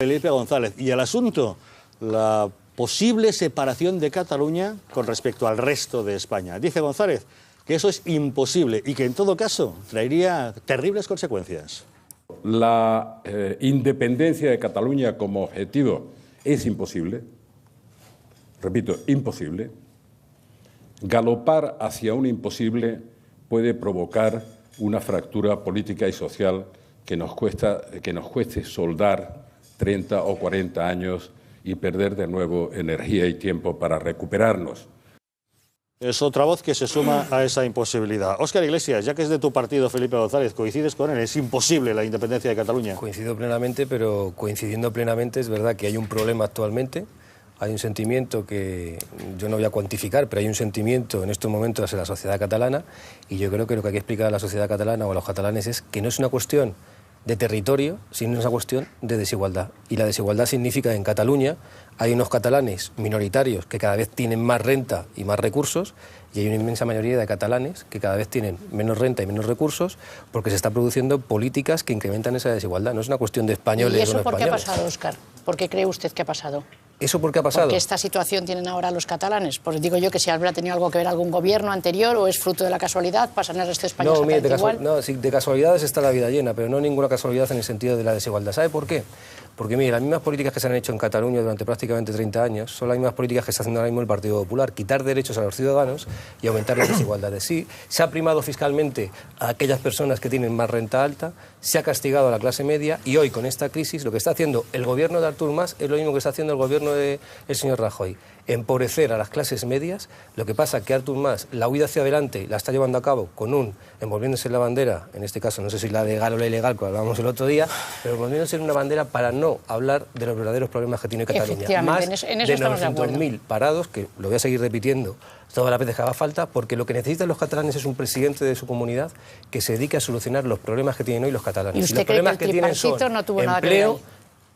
Felipe González. Y el asunto, la posible separación de Cataluña con respecto al resto de España. Dice González que eso es imposible y que en todo caso traería terribles consecuencias. La independencia de Cataluña como objetivo es imposible. Repito, imposible. Galopar hacia un imposible puede provocar una fractura política y social que nos cueste soldar 30 o 40 años y perder de nuevo energía y tiempo para recuperarnos. Es otra voz que se suma a esa imposibilidad. Óscar Iglesias, ya que es de tu partido Felipe González, ¿coincides con él? ¿Es imposible la independencia de Cataluña? Coincido plenamente, pero coincidiendo plenamente es verdad que hay un problema actualmente. Hay un sentimiento que yo no voy a cuantificar, pero hay un sentimiento en estos momentos en la sociedad catalana, y yo creo que lo que hay que explicar a la sociedad catalana o a los catalanes es que no es una cuestión de territorio, sino es una cuestión de desigualdad. Y la desigualdad significa que en Cataluña hay unos catalanes minoritarios que cada vez tienen más renta y más recursos, y hay una inmensa mayoría de catalanes que cada vez tienen menos renta y menos recursos porque se está produciendo políticas que incrementan esa desigualdad. No es una cuestión de españoles o no españoles. ¿Y eso por qué ha pasado, Óscar? ¿Por qué cree usted que ha pasado? ¿Eso por qué ha pasado? ¿Por qué esta situación tienen ahora los catalanes? Pues digo yo que si habrá tenido algo que ver algún gobierno anterior o es fruto de la casualidad, pasa en el resto de España exactamente igual. No, sí, de casualidades está la vida llena, pero no ninguna casualidad en el sentido de la desigualdad. ¿Sabe por qué? Porque, mire, las mismas políticas que se han hecho en Cataluña durante prácticamente 30 años son las mismas políticas que está haciendo ahora mismo el Partido Popular, quitar derechos a los ciudadanos y aumentar las desigualdades. Sí, se ha primado fiscalmente a aquellas personas que tienen más renta alta, se ha castigado a la clase media y hoy, con esta crisis, lo que está haciendo el gobierno de Artur Mas es lo mismo que está haciendo el gobierno del señor Rajoy. Empobrecer a las clases medias. Lo que pasa es que Artur Mas la huida hacia adelante la está llevando a cabo con envolviéndose en la bandera, en este caso no sé si la legal o la ilegal, que hablábamos el otro día, pero envolviéndose en una bandera para no hablar de los verdaderos problemas que tiene Cataluña. Más en eso de estamos de acuerdo. 900.000 parados, que lo voy a seguir repitiendo todas las veces que haga falta, porque lo que necesitan los catalanes es un presidente de su comunidad que se dedique a solucionar los problemas que tienen hoy los catalanes. ¿Y usted los problemas cree que el tripartito no tuvo nada que ver ahí?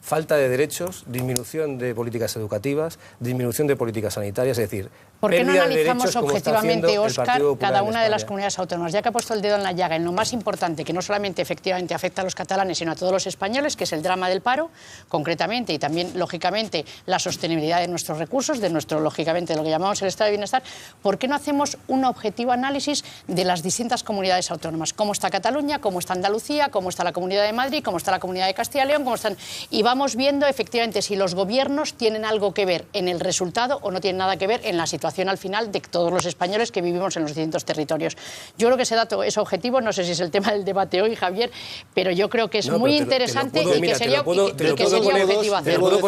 Falta de derechos, disminución de políticas educativas, disminución de políticas sanitarias, es decir, ¿por qué no pérdida de analizamos derechos como está haciendo objetivamente, el Óscar, Partido Popular cada en una de las España? comunidades autónomas? Ya que ha puesto el dedo en la llaga en lo más importante, que no solamente efectivamente afecta a los catalanes, sino a todos los españoles, que es el drama del paro, concretamente, y también, lógicamente, la sostenibilidad de nuestros recursos, de nuestro, lógicamente, de lo que llamamos el estado de bienestar, ¿por qué no hacemos un objetivo análisis de las distintas comunidades autónomas? ¿Cómo está Cataluña? ¿Cómo está Andalucía? ¿Cómo está la Comunidad de Madrid? ¿Cómo está la Comunidad de Castilla y León? ¿Cómo están? Y vamos viendo, efectivamente, si los gobiernos tienen algo que ver en el resultado o no tienen nada que ver en la situación al final de todos los españoles que vivimos en los distintos territorios. Yo creo que ese dato es objetivo, no sé si es el tema del debate hoy, Javier, pero yo creo que es muy interesante y que sería objetivo hacerlo.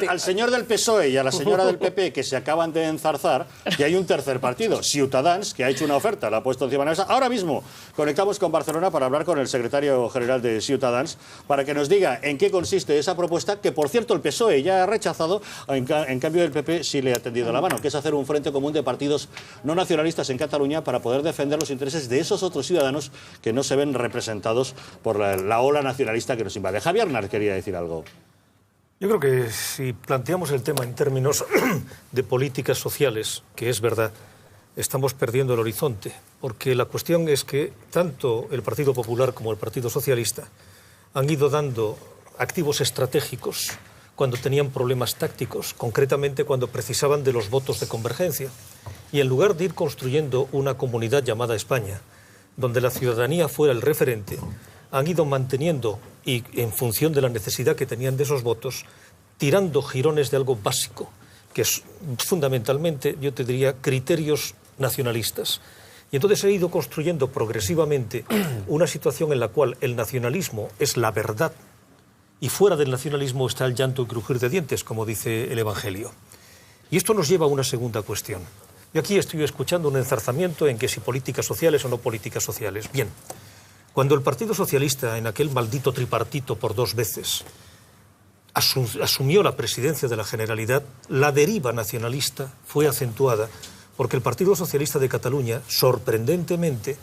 Al señor del PSOE y a la señora del PP, que se acaban de enzarzar, que hay un tercer partido, Ciutadans, que ha hecho una oferta, la ha puesto encima de la mesa. Ahora mismo conectamos con Barcelona para hablar con el secretario general de Ciutadans para que nos diga en qué consiste esa propuesta, que por cierto el PSOE ya ha rechazado, en cambio el PP sí le ha tendido la mano, que es hacer un frente común de partidos no nacionalistas en Cataluña para poder defender los intereses de esos otros ciudadanos que no se ven representados por la ola nacionalista que nos invade. Javier Nart quería decir algo. Yo creo que si planteamos el tema en términos de políticas sociales, que es verdad, estamos perdiendo el horizonte, porque la cuestión es que tanto el Partido Popular como el Partido Socialista han ido dando activos estratégicos cuando tenían problemas tácticos, concretamente cuando precisaban de los votos de convergencia. Y en lugar de ir construyendo una comunidad llamada España, donde la ciudadanía fuera el referente, han ido manteniendo, y en función de la necesidad que tenían de esos votos, tirando jirones de algo básico, que es fundamentalmente, yo te diría, criterios nacionalistas. Y entonces he ido construyendo progresivamente una situación en la cual el nacionalismo es la verdad, y fuera del nacionalismo está el llanto y crujir de dientes, como dice el Evangelio. Y esto nos lleva a una segunda cuestión. Yo aquí estoy escuchando un enzarzamiento en que si políticas sociales o no políticas sociales. Bien, cuando el Partido Socialista, en aquel maldito tripartito por 2 veces, asumió la presidencia de la Generalidad, la deriva nacionalista fue acentuada porque el Partido Socialista de Cataluña, sorprendentemente,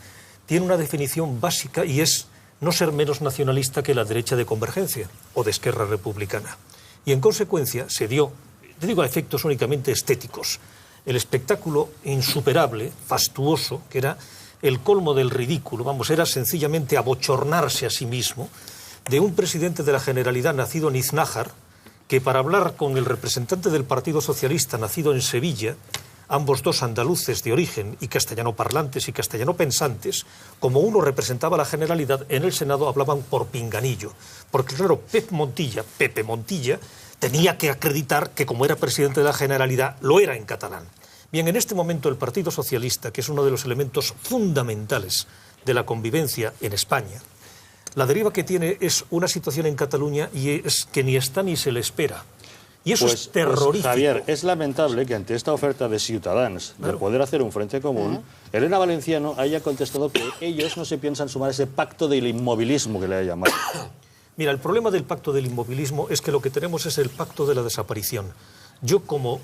tiene una definición básica y es no ser menos nacionalista que la derecha de Convergencia o de Esquerra Republicana. Y en consecuencia se dio, te digo a efectos únicamente estéticos, el espectáculo insuperable, fastuoso, que era el colmo del ridículo, vamos, era sencillamente abochornarse a sí mismo, de un presidente de la Generalidad nacido en Iznájar, que para hablar con el representante del Partido Socialista nacido en Sevilla, ambos dos andaluces de origen y castellano parlantes y castellano pensantes, como uno representaba la Generalidad, en el Senado hablaban por pinganillo. Porque claro, Pepe Montilla, tenía que acreditar que como era presidente de la Generalidad, lo era en catalán. Bien, en este momento el Partido Socialista, que es uno de los elementos fundamentales de la convivencia en España, la deriva que tiene es una situación en Cataluña y es que ni está ni se le espera. Y eso es terrorífico. Javier, es lamentable que ante esta oferta de Ciutadans de poder hacer un frente común, Elena Valenciano haya contestado que ellos no se piensan sumar a ese pacto del inmovilismo que le ha llamado. Mira, el problema del pacto del inmovilismo es que lo que tenemos es el pacto de la desaparición. Yo, como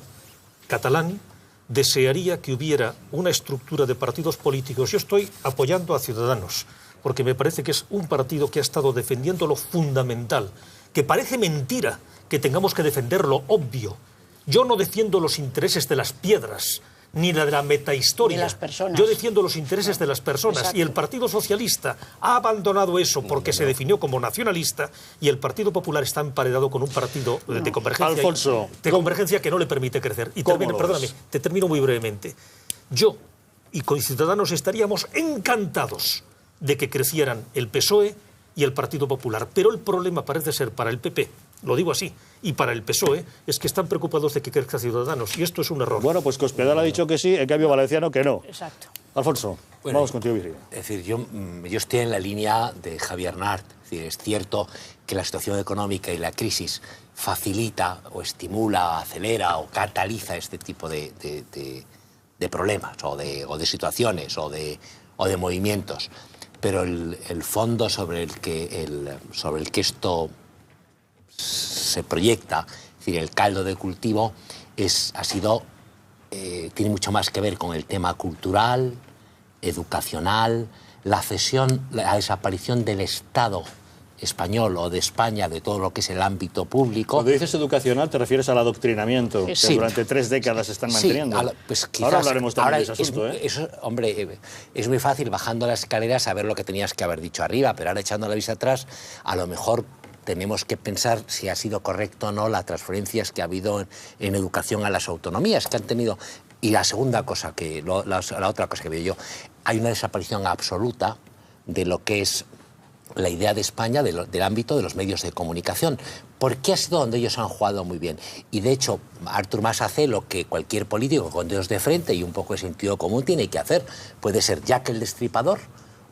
catalán, desearía que hubiera una estructura de partidos políticos. Yo estoy apoyando a Ciudadanos, porque me parece que es un partido que ha estado defendiendo lo fundamental, que parece mentira que tengamos que defender lo obvio. Yo no defiendo los intereses de las piedras, ni de la metahistoria. De las personas. Yo defiendo los intereses de las personas. Exacto. Y el Partido Socialista ha abandonado eso porque se definió como nacionalista, y el Partido Popular está emparedado con un partido de convergencia, Alfonso, de convergencia que no le permite crecer. Y ¿cómo lo perdóname, ves? te termino muy brevemente. Yo y con Ciudadanos estaríamos encantados de que crecieran el PSOE y el Partido Popular. Pero el problema parece ser para el PP, lo digo así, y para el PSOE, es que están preocupados de que crezca Ciudadanos, y esto es un error. Bueno, pues Cospedal ha dicho que sí, en cambio Valenciano que no. Exacto. Alfonso, Bueno, vamos contigo, Virginia. Es decir, yo estoy en la línea de Javier Nart. Es decir, es cierto que la situación económica y la crisis facilita o estimula, acelera o cataliza este tipo de problemas o de situaciones o de movimientos. Pero el fondo sobre el que esto se proyecta, es decir, el caldo de cultivo, tiene mucho más que ver con el tema cultural, educacional, la desaparición del Estado español o de España, de todo lo que es el ámbito público. Cuando dices educacional te refieres al adoctrinamiento que Sí. durante 3 décadas están manteniendo. Sí, pues quizás, ahora hablaremos también de ese asunto. Hombre, es muy fácil bajando las escaleras saber lo que tenías que haber dicho arriba, pero ahora echando la vista atrás, a lo mejor tenemos que pensar si ha sido correcto o no las transferencias que ha habido en educación a las autonomías que han tenido. Y la segunda cosa, la otra cosa que veo yo, hay una desaparición absoluta de lo que es la idea de España del ámbito de los medios de comunicación, porque ha sido donde ellos han jugado muy bien. Y de hecho, Artur Mas hace lo que cualquier político con dedos de frente y un poco de sentido común tiene que hacer. Puede ser Jack el Destripador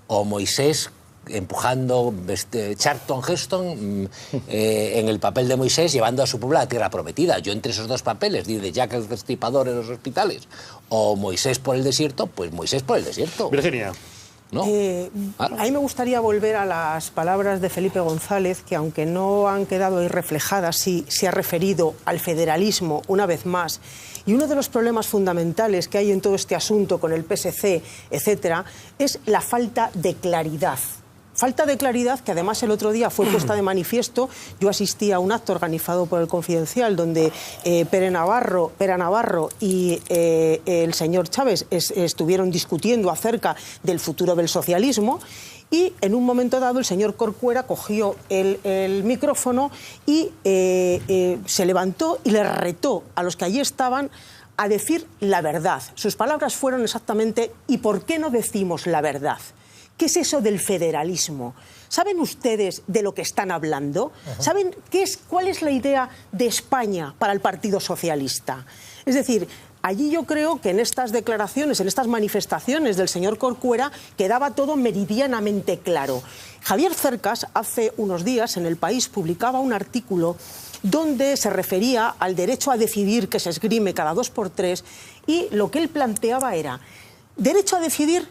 o Moisés empujando Charlton Heston en el papel de Moisés, llevando a su pueblo a la tierra prometida. Yo entre esos dos papeles, de Jack el Destripador en los hospitales o Moisés por el desierto, pues Moisés por el desierto. Virginia. ¿No? A mí me gustaría volver a las palabras de Felipe González, que aunque no han quedado ahí reflejadas, sí se ha referido al federalismo una vez más. Y uno de los problemas fundamentales que hay en todo este asunto con el PSC, etcétera, es la falta de claridad. Falta de claridad que además el otro día fue puesta de manifiesto. Yo asistí a un acto organizado por el Confidencial donde Pere Navarro y el señor Chávez estuvieron discutiendo acerca del futuro del socialismo, y en un momento dado el señor Corcuera cogió el micrófono y se levantó y le retó a los que allí estaban a decir la verdad. Sus palabras fueron exactamente: ¿y por qué no decimos la verdad? ¿Qué es eso del federalismo? ¿Saben ustedes de lo que están hablando? ¿Saben cuál es la idea de España para el Partido Socialista? Es decir, allí yo creo que en estas declaraciones, en estas manifestaciones del señor Corcuera, quedaba todo meridianamente claro. Javier Cercas, hace unos días, en El País, publicaba un artículo donde se refería al derecho a decidir que se esgrime cada 2 por 3, y lo que él planteaba era: derecho a decidir,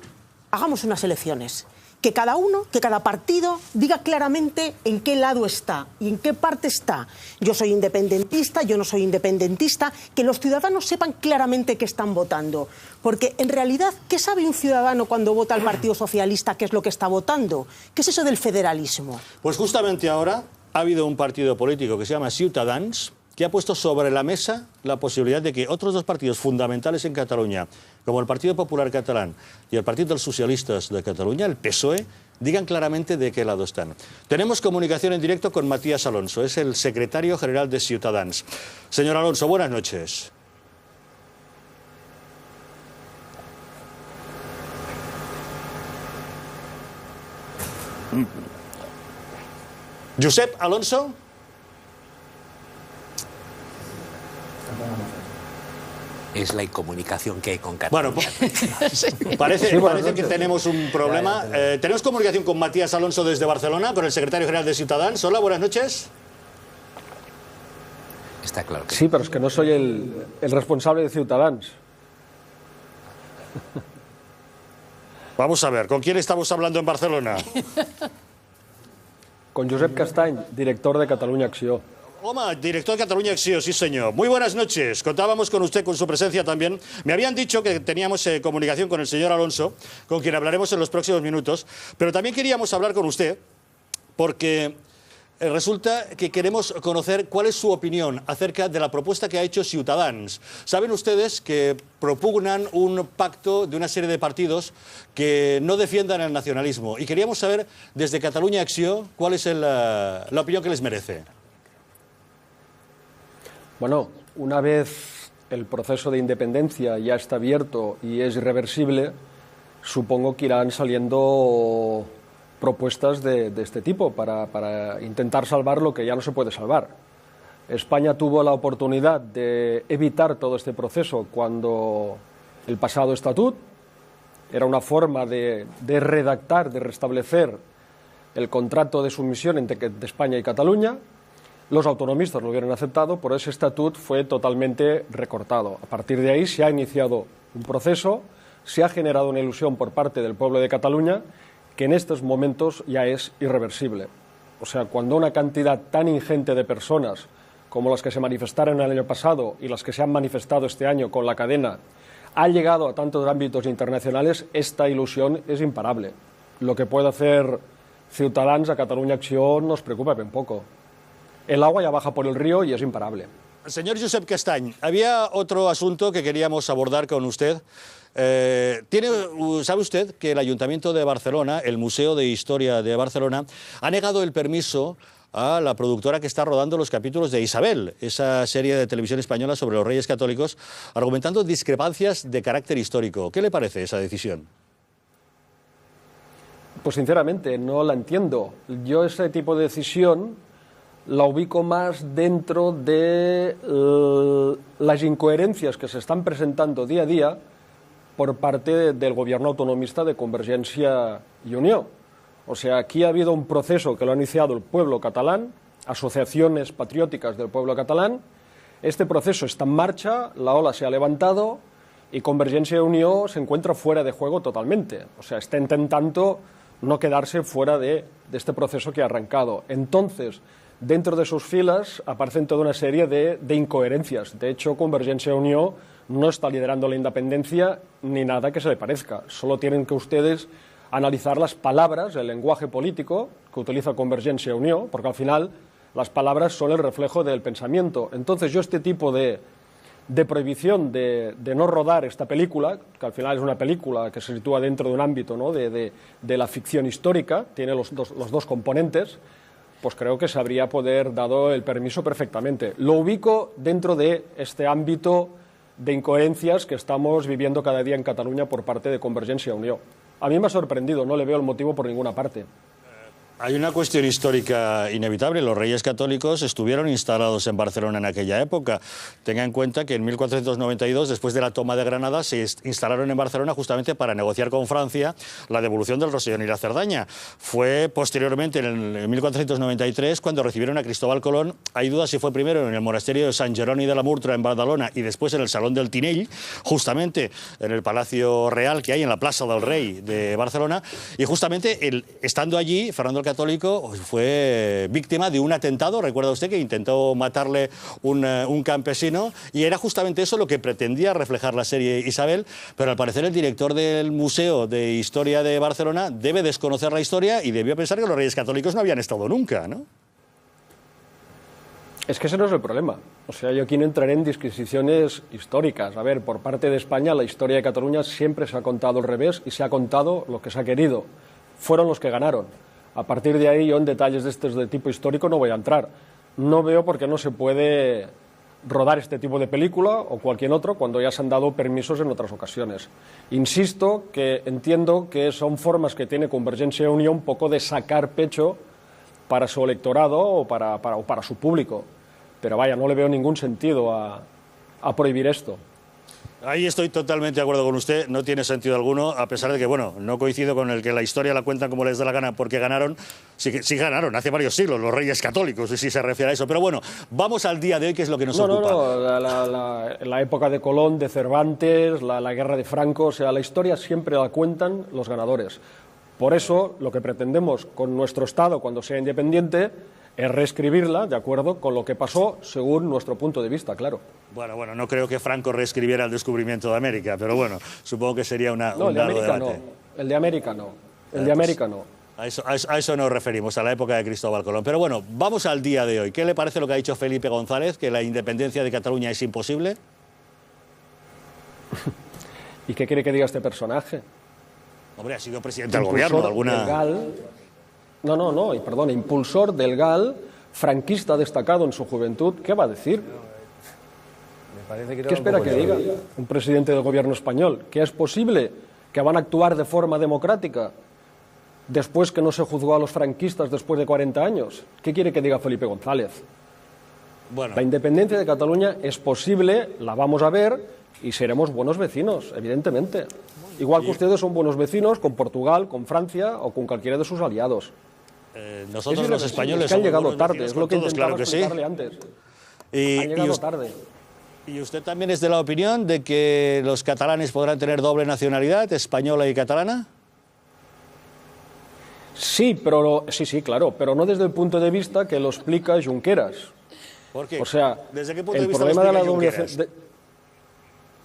hagamos unas elecciones, que cada partido diga claramente en qué lado está y en qué parte está. Yo soy independentista, yo no soy independentista, que los ciudadanos sepan claramente qué están votando. Porque en realidad, ¿qué sabe un ciudadano cuando vota al Partido Socialista qué es lo que está votando? ¿Qué es eso del federalismo? Pues justamente ahora ha habido un partido político que se llama Ciutadans, que ha puesto sobre la mesa la posibilidad de que otros 2 partidos fundamentales en Cataluña, como el Partido Popular Catalán y el Partido de los Socialistas de Cataluña, el PSOE, digan claramente de qué lado están. Tenemos comunicación en directo con Matías Alonso, es el secretario general de Ciutadans. Señor Alonso, buenas noches. Josep Alonso. Es la incomunicación que hay con Cataluña. Bueno, parece que tenemos un problema. Tenemos comunicación con Matías Alonso desde Barcelona, con el secretario general de Ciutadans. Hola, buenas noches. Está claro que sí, pero es que no soy el responsable de Ciutadans. Vamos a ver, ¿con quién estamos hablando en Barcelona? Con Josep Castany, director de Catalunya Acció. Home, director de Catalunya Acció, sí señor. Muy buenas noches. Contábamos con usted, con su presencia también. Me habían dicho que teníamos comunicación con el señor Alonso, con quien hablaremos en los próximos minutos, pero también queríamos hablar con usted porque resulta que queremos conocer cuál es su opinión acerca de la propuesta que ha hecho Ciutadans. Saben ustedes que propugnan un pacto de una serie de partidos que no defiendan el nacionalismo y queríamos saber desde Catalunya Acció cuál es la opinión que les merece. Bueno, una vez el proceso de independencia ya está abierto y es irreversible, supongo que irán saliendo propuestas de este tipo para intentar salvar lo que ya no se puede salvar. España tuvo la oportunidad de evitar todo este proceso cuando el pasado estatut era una forma de redactar, de restablecer el contrato de sumisión entre España y Cataluña. Los autonomistas lo hubieran aceptado, pero ese estatut fue totalmente recortado. A partir de ahí se ha iniciado un proceso, se ha generado una ilusión por parte del pueblo de Cataluña que en estos momentos ya es irreversible. O sea, cuando una cantidad tan ingente de personas como las que se manifestaron el año pasado y las que se han manifestado este año con la cadena ha llegado a tantos ámbitos internacionales, esta ilusión es imparable. Lo que puede hacer Ciutadans a Catalunya Acció nos preocupa bien poco. El agua ya baja por el río y es imparable. Señor Josep Castany, había otro asunto que queríamos abordar con usted. ¿Sabe usted que el Ayuntamiento de Barcelona, el Museo de Historia de Barcelona, ha negado el permiso a la productora que está rodando los capítulos de Isabel, esa serie de televisión española sobre los Reyes Católicos, argumentando discrepancias de carácter histórico? ¿Qué le parece esa decisión? Pues sinceramente no la entiendo. Yo ese tipo de decisión la ubico más dentro de las incoherencias que se están presentando día a día por parte del gobierno autonomista de Convergencia y Unió. O sea, aquí ha habido un proceso que lo ha iniciado el pueblo catalán, asociaciones patrióticas del pueblo catalán. Este proceso está en marcha, la ola se ha levantado y Convergencia y Unió se encuentra fuera de juego totalmente. O sea, está intentando no quedarse fuera de este proceso que ha arrancado. Entonces, dentro de sus filas aparecen toda una serie de incoherencias. De hecho, Convergencia y Unió no está liderando la independencia ni nada que se le parezca. Solo tienen que ustedes analizar las palabras, el lenguaje político que utiliza Convergencia y Unió, porque al final las palabras son el reflejo del pensamiento. Entonces yo este tipo de prohibición de no rodar esta película, que al final es una película que se sitúa dentro de un ámbito, ¿no?, de la ficción histórica, tiene los dos componentes, pues creo que se habría poder dado el permiso perfectamente. Lo ubico dentro de este ámbito de incoherencias que estamos viviendo cada día en Cataluña por parte de Convergencia y Unió. A mí me ha sorprendido, no le veo el motivo por ninguna parte. Hay una cuestión histórica inevitable. Los Reyes Católicos estuvieron instalados en Barcelona en aquella época. Tenga en cuenta que en 1492, después de la toma de Granada, se instalaron en Barcelona justamente para negociar con Francia la devolución del Rosellón y la Cerdaña. Fue posteriormente, en 1493, cuando recibieron a Cristóbal Colón. Hay dudas si fue primero en el monasterio de Sant Jeroni de la Murtra en Badalona y después en el Salón del Tinell, justamente en el Palacio Real que hay en la Plaza del Rey de Barcelona. Y justamente estando allí, Fernando el Católico fue víctima de un atentado, recuerda usted, que intentó matarle un campesino, y era justamente eso lo que pretendía reflejar la serie Isabel, pero al parecer el director del Museo de Historia de Barcelona debe desconocer la historia y debió pensar que los Reyes Católicos no habían estado nunca, ¿no? Es que ese no es el problema. O sea, yo aquí no entraré en disquisiciones históricas. A ver, por parte de España, la historia de Cataluña siempre se ha contado al revés y se ha contado lo que se ha querido. Fueron los que ganaron. A partir de ahí, yo en detalles de tipo histórico no voy a entrar. No veo por qué no se puede rodar este tipo de película o cualquier otro cuando ya se han dado permisos en otras ocasiones. Insisto que entiendo que son formas que tiene Convergencia y Unión un poco de sacar pecho para su electorado o para su público. Pero vaya, no le veo ningún sentido a prohibir esto. Ahí estoy totalmente de acuerdo con usted, no tiene sentido alguno, a pesar de que, bueno, no coincido con el que la historia la cuentan como les da la gana porque ganaron, sí ganaron hace varios siglos los reyes católicos, si se refiere a eso. Pero bueno, vamos al día de hoy, que es lo que nos ocupa. La época de Colón, de Cervantes, la guerra de Franco, o sea, la historia siempre la cuentan los ganadores. Por eso, lo que pretendemos con nuestro Estado, cuando sea independiente, es reescribirla de acuerdo con lo que pasó según nuestro punto de vista, claro. Bueno, no creo que Franco reescribiera el descubrimiento de América, pero bueno, supongo que sería un largo debate. No, el de América no. El de América no. A eso nos referimos, a la época de Cristóbal Colón. Pero bueno, vamos al día de hoy. ¿Qué le parece lo que ha dicho Felipe González, que la independencia de Cataluña es imposible? ¿Y qué quiere que diga este personaje? Hombre, ha sido presidente del gobierno. Impulsor del GAL, franquista destacado en su juventud. ¿Qué va a decir? ¿Qué espera que diga un presidente del gobierno español? ¿Que es posible que van a actuar de forma democrática después que no se juzgó a los franquistas después de 40 años? ¿Qué quiere que diga Felipe González? Bueno. La independencia de Cataluña es posible, la vamos a ver y seremos buenos vecinos, evidentemente. Igual que ustedes son buenos vecinos con Portugal, con Francia o con cualquiera de sus aliados. Nosotros los españoles es que han llegado tarde, es lo que intentaba claro explicarle antes. Han llegado tarde. ¿Y usted también es de la opinión de que los catalanes podrán tener doble nacionalidad, española y catalana? Sí, claro, pero no desde el punto de vista que lo explica Junqueras. ¿Por qué? O sea, ¿desde qué punto el de vista problema lo de la explica doble Junqueras?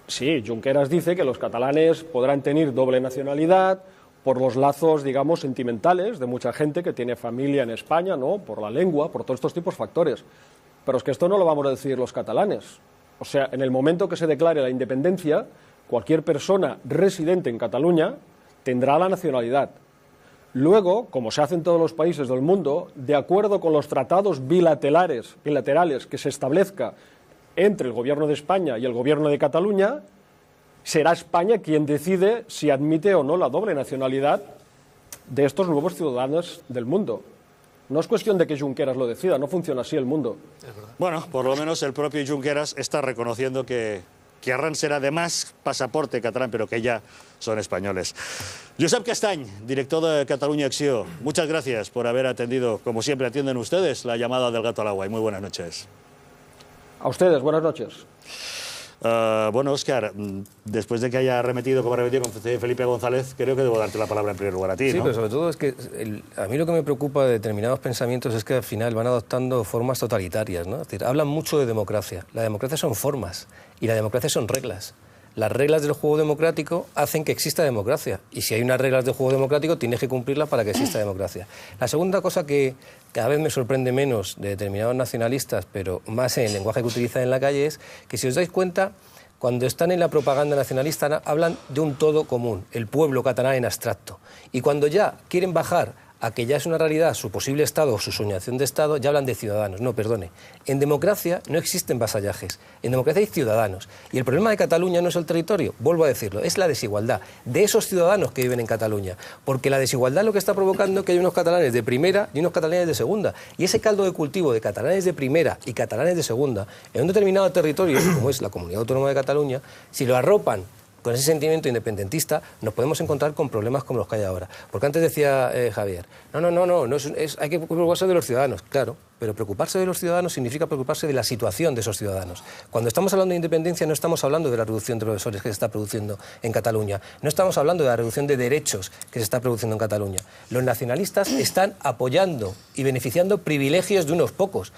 Sí, Junqueras dice que los catalanes podrán tener doble nacionalidad por los lazos, digamos, sentimentales de mucha gente que tiene familia en España, ¿no? Por la lengua, por todos estos tipos de factores. Pero es que esto no lo vamos a decidir los catalanes. O sea, en el momento que se declare la independencia, cualquier persona residente en Cataluña tendrá la nacionalidad. Luego, como se hace en todos los países del mundo, de acuerdo con los tratados bilaterales que se establezca entre el Gobierno de España y el Gobierno de Cataluña, será España quien decide si admite o no la doble nacionalidad de estos nuevos ciudadanos del mundo. No es cuestión de que Junqueras lo decida, no funciona así el mundo. Bueno, por lo menos el propio Junqueras está reconociendo que Arran será de más pasaporte catalán, pero que ya son españoles. Josep Castany, director de Catalunya Acció, muchas gracias por haber atendido, como siempre atienden ustedes, la llamada del gato al agua. Y muy buenas noches. A ustedes, buenas noches. Bueno, Óscar, después de que haya arremetido como ha arremetido con Felipe González, creo que debo darte la palabra en primer lugar a ti, Sí, ¿no? pero sobre todo es que a mí lo que me preocupa de determinados pensamientos es que al final van adoptando formas totalitarias, ¿no? Es decir, hablan mucho de democracia. La democracia son formas y la democracia son reglas. Las reglas del juego democrático hacen que exista democracia. Y si hay unas reglas del juego democrático, tienes que cumplirlas para que exista democracia. La segunda cosa que cada vez me sorprende menos de determinados nacionalistas, pero más en el lenguaje que utilizan en la calle, es que, si os dais cuenta, cuando están en la propaganda nacionalista hablan de un todo común, el pueblo catalán en abstracto. Y cuando ya quieren bajar a que ya es una realidad su posible Estado o su soñación de Estado, ya hablan de ciudadanos. No, perdone. En democracia no existen vasallajes. En democracia hay ciudadanos. Y el problema de Cataluña no es el territorio, vuelvo a decirlo, es la desigualdad de esos ciudadanos que viven en Cataluña. Porque la desigualdad es lo que está provocando que hay unos catalanes de primera y unos catalanes de segunda. Y ese caldo de cultivo de catalanes de primera y catalanes de segunda en un determinado territorio, como es la Comunidad Autónoma de Cataluña, si lo arropan con ese sentimiento independentista, nos podemos encontrar con problemas como los que hay ahora. Porque antes decía Javier, hay que preocuparse de los ciudadanos. Claro, pero preocuparse de los ciudadanos significa preocuparse de la situación de esos ciudadanos. Cuando estamos hablando de independencia no estamos hablando de la reducción de profesores que se está produciendo en Cataluña, no estamos hablando de la reducción de derechos que se está produciendo en Cataluña. Los nacionalistas están apoyando y beneficiando privilegios de unos pocos.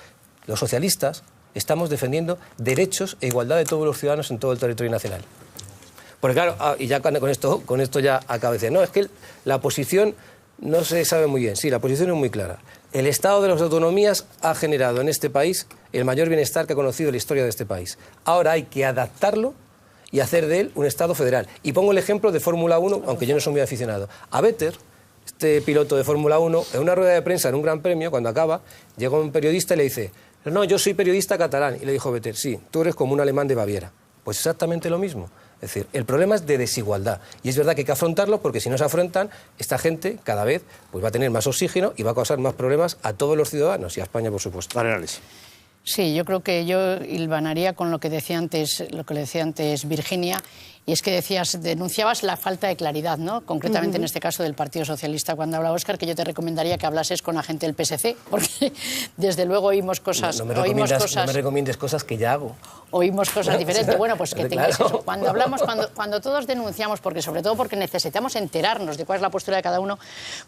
Los socialistas estamos defendiendo derechos e igualdad de todos los ciudadanos en todo el territorio nacional. Porque claro, y ya con esto ya acabo de decir, no, es que la posición no se sabe muy bien. Sí, la posición es muy clara. El Estado de las Autonomías ha generado en este país el mayor bienestar que ha conocido la historia de este país. Ahora hay que adaptarlo y hacer de él un Estado federal. Y pongo el ejemplo de Fórmula 1, aunque yo no soy muy aficionado. A Vettel, este piloto de Fórmula 1, en una rueda de prensa en un gran premio, cuando acaba, llega un periodista y le dice: no, yo soy periodista catalán. Y le dijo Vettel: sí, tú eres como un alemán de Baviera. Pues exactamente lo mismo. Es decir, el problema es de desigualdad. Y es verdad que hay que afrontarlo, porque si no se afrontan, esta gente cada vez pues, va a tener más oxígeno y va a causar más problemas a todos los ciudadanos y a España, por supuesto. Arenales. Sí, yo creo que yo hilvanaría con lo que decía antes Virginia, y es que denunciabas la falta de claridad, ¿no? Concretamente en este caso del Partido Socialista, cuando habla Óscar, que yo te recomendaría que hablases con la gente del PSC, porque desde luego oímos cosas... No me recomiendes cosas que ya hago. Oímos cosas diferentes. Bueno, pues que tengáis eso. Cuando hablamos, cuando todos denunciamos, porque sobre todo porque necesitamos enterarnos de cuál es la postura de cada uno,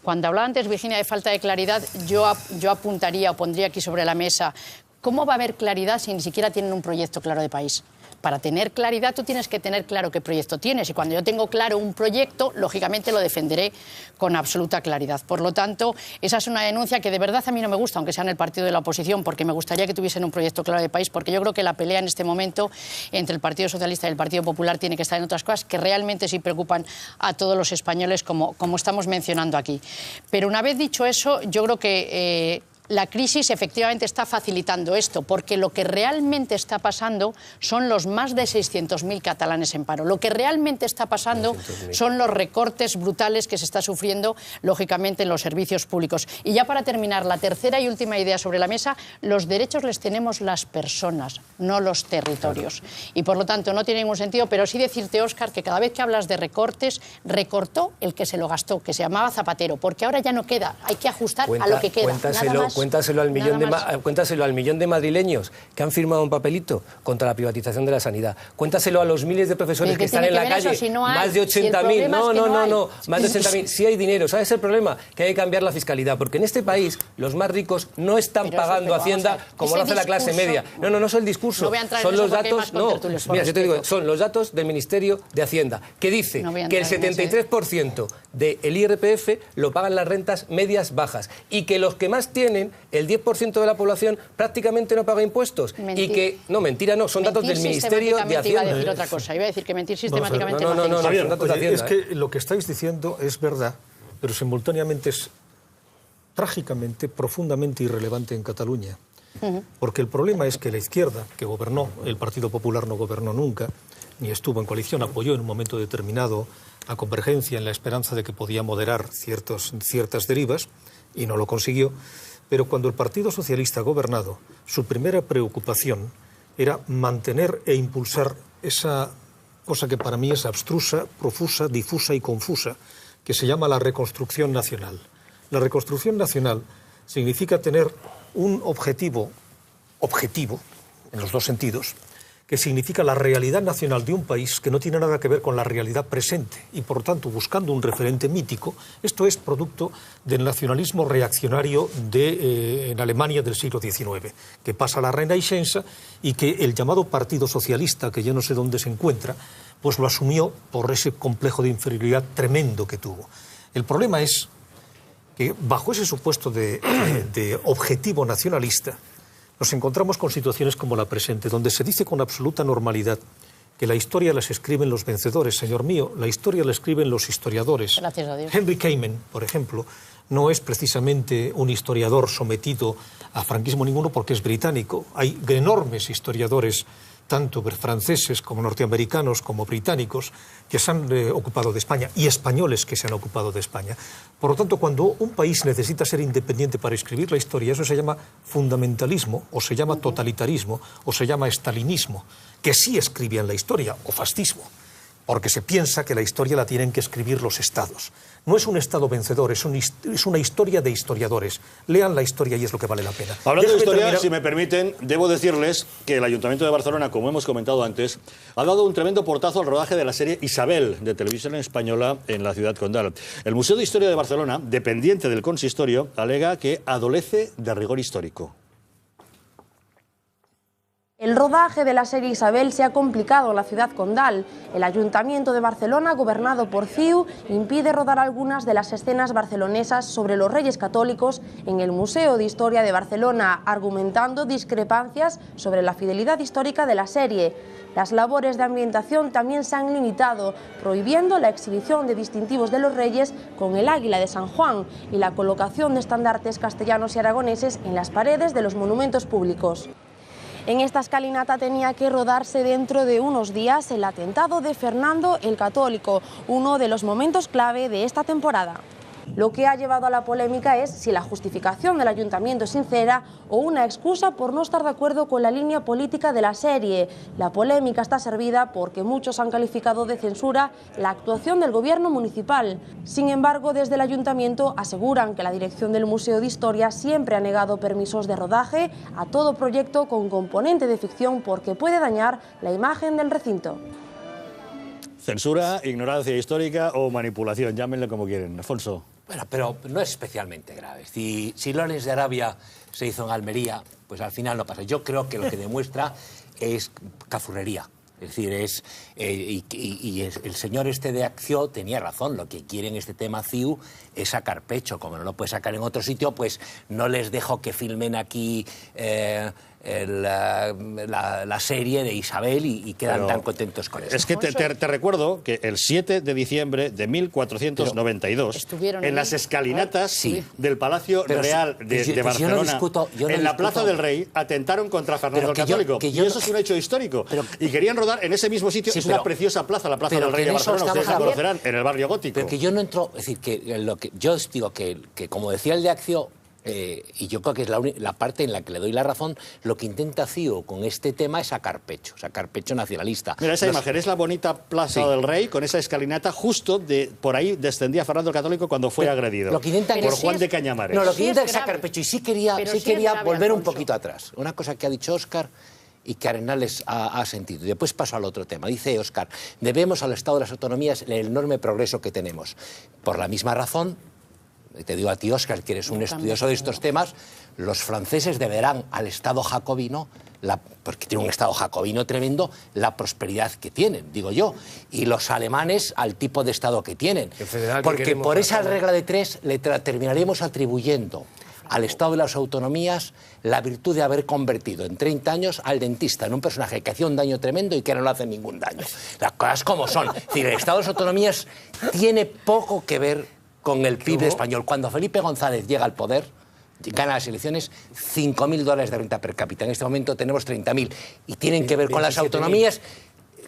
cuando hablaba antes Virginia de falta de claridad, yo apuntaría o pondría aquí sobre la mesa: ¿cómo va a haber claridad si ni siquiera tienen un proyecto claro de país? Para tener claridad tú tienes que tener claro qué proyecto tienes, y cuando yo tengo claro un proyecto, lógicamente lo defenderé con absoluta claridad. Por lo tanto, esa es una denuncia que de verdad a mí no me gusta, aunque sea en el partido de la oposición, porque me gustaría que tuviesen un proyecto claro de país, porque yo creo que la pelea en este momento entre el Partido Socialista y el Partido Popular tiene que estar en otras cosas que realmente sí preocupan a todos los españoles, como estamos mencionando aquí. Pero una vez dicho eso, yo creo que... la crisis efectivamente está facilitando esto, porque lo que realmente está pasando son los más de 600.000 catalanes en paro. Lo que realmente está pasando son los recortes brutales que se está sufriendo, lógicamente, en los servicios públicos. Y ya para terminar, la tercera y última idea sobre la mesa: los derechos les tenemos las personas, no los territorios. Y por lo tanto no tiene ningún sentido, pero sí decirte, Óscar, que cada vez que hablas de recortes, recortó el que se lo gastó, que se llamaba Zapatero, porque ahora ya no queda, hay que ajustar a lo que queda. Cuéntaselo al millón de madrileños que han firmado un papelito contra la privatización de la sanidad. Cuéntaselo a los miles de profesores que están en la calle. Si no hay, más de 80.000. No. Más de 80.000. Sí hay dinero. ¿Sabes el problema? Que hay que cambiar la fiscalidad. Porque en este país los más ricos no están pagando Hacienda como lo hace la clase media. No es el discurso. No voy a entrar son en los eso datos. No, mira, yo te digo, son los datos del Ministerio de Hacienda, que dice que el 73% del IRPF lo pagan las rentas medias bajas, y que los que más tienen, el 10% de la población, prácticamente no paga impuestos. Y que, mentira no, son datos del Ministerio de Hacienda. Iba a decir otra cosa, iba a decir que mentir sistemáticamente no. Son datos de Hacienda. Es que lo que estáis diciendo es verdad, pero simultáneamente es trágicamente, profundamente irrelevante en Cataluña. Porque el problema es que la izquierda, que gobernó, el Partido Popular no gobernó nunca, ni estuvo en coalición, apoyó en un momento determinado a Convergencia en la esperanza de que podía moderar ciertas derivas, y no lo consiguió. Pero cuando el Partido Socialista ha gobernado, su primera preocupación era mantener e impulsar esa cosa que para mí es abstrusa, profusa, difusa y confusa, que se llama la reconstrucción nacional. La reconstrucción nacional significa tener un objetivo, en los dos sentidos, que significa la realidad nacional de un país que no tiene nada que ver con la realidad presente, y por tanto buscando un referente mítico. Esto es producto del nacionalismo reaccionario en Alemania del siglo XIX, que pasa a la Renaissance, y que el llamado Partido Socialista, que ya no sé dónde se encuentra, pues lo asumió por ese complejo de inferioridad tremendo que tuvo. El problema es que bajo ese supuesto de objetivo nacionalista nos encontramos con situaciones como la presente, donde se dice con absoluta normalidad que la historia las escriben los vencedores. Señor mío, la historia la escriben los historiadores. Gracias a Dios. Henry Kamen, por ejemplo, no es precisamente un historiador sometido a franquismo ninguno porque es británico. Hay enormes historiadores, tanto franceses como norteamericanos como británicos, que se han ocupado de España, y españoles que se han ocupado de España. Por lo tanto, cuando un país necesita ser independiente para escribir la historia, eso se llama fundamentalismo, o se llama totalitarismo, o se llama estalinismo, que sí escribían la historia, o fascismo, porque se piensa que la historia la tienen que escribir los estados. No es un estado vencedor, es una historia de historiadores. Lean la historia y es lo que vale la pena. Hablando de historia, si me permiten, debo decirles que el Ayuntamiento de Barcelona, como hemos comentado antes, ha dado un tremendo portazo al rodaje de la serie Isabel, de Televisión Española, en la ciudad condal. El Museo de Historia de Barcelona, dependiente del consistorio, alega que adolece de rigor histórico. El rodaje de la serie Isabel se ha complicado en la ciudad condal. El Ayuntamiento de Barcelona, gobernado por CiU, impide rodar algunas de las escenas barcelonesas sobre los Reyes Católicos en el Museo de Historia de Barcelona, argumentando discrepancias sobre la fidelidad histórica de la serie. Las labores de ambientación también se han limitado, prohibiendo la exhibición de distintivos de los Reyes con el águila de San Juan y la colocación de estandartes castellanos y aragoneses en las paredes de los monumentos públicos. En esta escalinata tenía que rodarse dentro de unos días el atentado de Fernando el Católico, uno de los momentos clave de esta temporada. Lo que ha llevado a la polémica es si la justificación del ayuntamiento es sincera o una excusa por no estar de acuerdo con la línea política de la serie. La polémica está servida porque muchos han calificado de censura la actuación del gobierno municipal. Sin embargo, desde el ayuntamiento aseguran que la dirección del Museo de Historia siempre ha negado permisos de rodaje a todo proyecto con componente de ficción porque puede dañar la imagen del recinto. Censura, ignorancia histórica o manipulación, llámenle como quieren. Alfonso. Bueno, pero no es especialmente grave. Si Lawrence de Arabia se hizo en Almería, pues al final no pasa. Yo creo que lo que demuestra es cafurrería. Es decir, el señor este de Acció tenía razón. Lo que quiere en este tema CiU es sacar pecho. Como no lo puede sacar en otro sitio, pues no les dejo que filmen aquí la serie de Isabel y quedan tan contentos con eso. Es que te recuerdo que el 7 de diciembre de 1492, en las escalinatas del Palacio Real de Barcelona, en la Plaza del Rey, atentaron contra Fernando el Católico. Y eso es un hecho histórico. Y querían rodar en ese mismo sitio. Es una preciosa plaza, la Plaza del Rey de Barcelona. Ustedes la conocerán, en el barrio gótico. Pero que yo no entro... Es decir, yo os digo que como decía el de Acció, y yo creo que es la parte en la que le doy la razón, lo que intenta CiU con este tema es sacar pecho nacionalista. Mira, esa imagen es la bonita Plaza del Rey, con esa escalinata, justo por ahí descendía Fernando el Católico cuando fue agredido lo que por Juan de Cañamares. No, lo que intenta es sacar pecho, y sí quería volver un poquito atrás. Una cosa que ha dicho Óscar y que Arenales ha sentido. Y después paso al otro tema. Dice Óscar, debemos al Estado de las Autonomías el enorme progreso que tenemos. Por la misma razón, te digo a ti, Óscar, que eres un estudioso de estos temas, los franceses deberán al Estado jacobino, porque tiene un Estado jacobino tremendo, la prosperidad que tienen, digo yo, y los alemanes al tipo de Estado que tienen. Porque por esa regla de tres le terminaremos atribuyendo al Estado de las Autonomías la virtud de haber convertido en 30 años al dentista en un personaje que hacía un daño tremendo y que no le hace ningún daño. Las cosas como son. Es decir, el Estado de las Autonomías tiene poco que ver con el PIB español. Cuando Felipe González llega al poder, gana las elecciones, $5.000 de renta per cápita. En este momento tenemos 30.000. Y tienen que ver con las autonomías,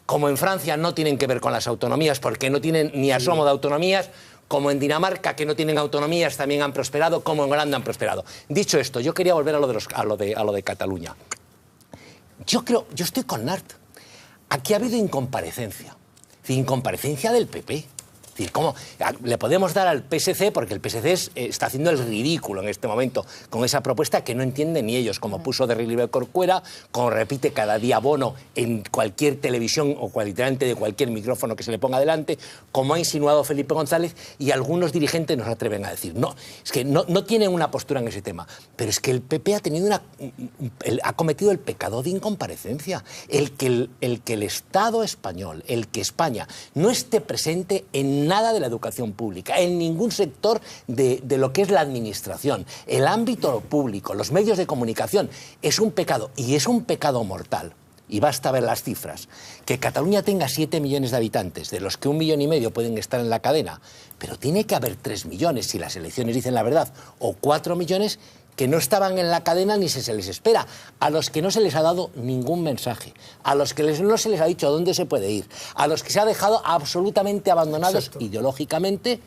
como en Francia no tienen que ver con las autonomías, porque no tienen ni asomo de autonomías, como en Dinamarca, que no tienen autonomías, también han prosperado, como en Holanda han prosperado. Dicho esto, yo quería volver a lo de Cataluña. Yo estoy con Nart. Aquí ha habido incomparecencia. Incomparecencia del PP. Es decir, ¿cómo? Le podemos dar al PSC, porque el PSC está haciendo el ridículo en este momento con esa propuesta que no entienden ni ellos, como puso de relieve Corcuera, como repite cada día Bono en cualquier televisión o literalmente de cualquier micrófono que se le ponga delante, como ha insinuado Felipe González, y algunos dirigentes nos atreven a decir. No, es que no tienen una postura en ese tema, pero es que el PP ha cometido el pecado de incomparecencia. El que el Estado español, el que España no esté presente en nada de la educación pública, en ningún sector de lo que es la administración, el ámbito público, los medios de comunicación, es un pecado, y es un pecado mortal. Y basta ver las cifras. Que Cataluña tenga 7 millones de habitantes, de los que 1,5 millones pueden estar en la cadena, pero tiene que haber 3 millones, si las elecciones dicen la verdad, o 4 millones que no estaban en la cadena ni se les espera, a los que no se les ha dado ningún mensaje, a los que no se les ha dicho a dónde se puede ir, a los que se ha dejado absolutamente abandonados ideológicamente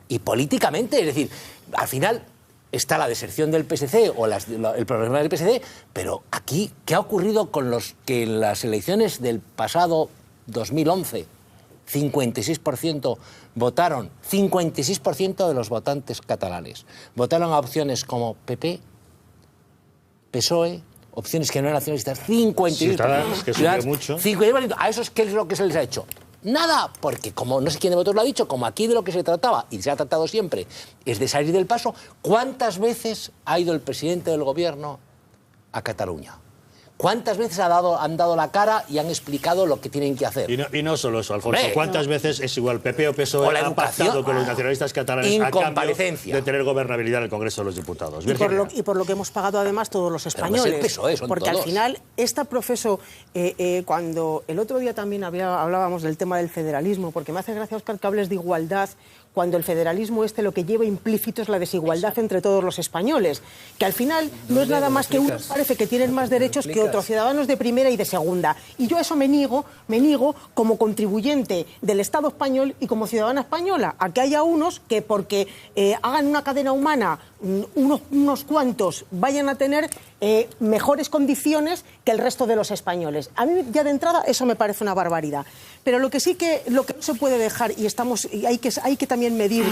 y políticamente. Es decir, al final está la deserción del PSC o el problema del PSC, pero aquí, ¿qué ha ocurrido con los que en las elecciones del pasado 2011 56% votaron, 56% de los votantes catalanes votaron a opciones como PP, PSOE, opciones que no eran nacionalistas, 56%. Ciudadanos, que sube mucho. 56%. ¿A esos qué es lo que se les ha hecho? Nada, porque como no sé quién de vosotros lo ha dicho, como aquí de lo que se trataba, y se ha tratado siempre, es de salir del paso, ¿cuántas veces ha ido el presidente del gobierno a Cataluña? ¿Cuántas veces han dado la cara y han explicado lo que tienen que hacer? Y no solo eso, Alfonso. ¿Cuántas veces es igual PP o PSOE han pactado con los nacionalistas catalanes a cambio de tener gobernabilidad en el Congreso de los Diputados? Y por lo que hemos pagado además todos los españoles. Pero no es el PSOE, son porque todos. Al final, esta profeso, cuando el otro día también hablábamos del tema del federalismo, porque me hace gracia, Óscar, que hables de igualdad, cuando el federalismo lo que lleva implícito es la desigualdad entre todos los españoles, que al final no es nada más que unos parece que tienen más derechos que otros, ciudadanos de primera y de segunda. Y yo a eso me niego como contribuyente del Estado español y como ciudadana española, a que haya unos que porque hagan una cadena humana, unos cuantos vayan a tener mejores condiciones que el resto de los españoles. A mí ya de entrada eso me parece una barbaridad. Pero lo que no se puede dejar, y hay que también medir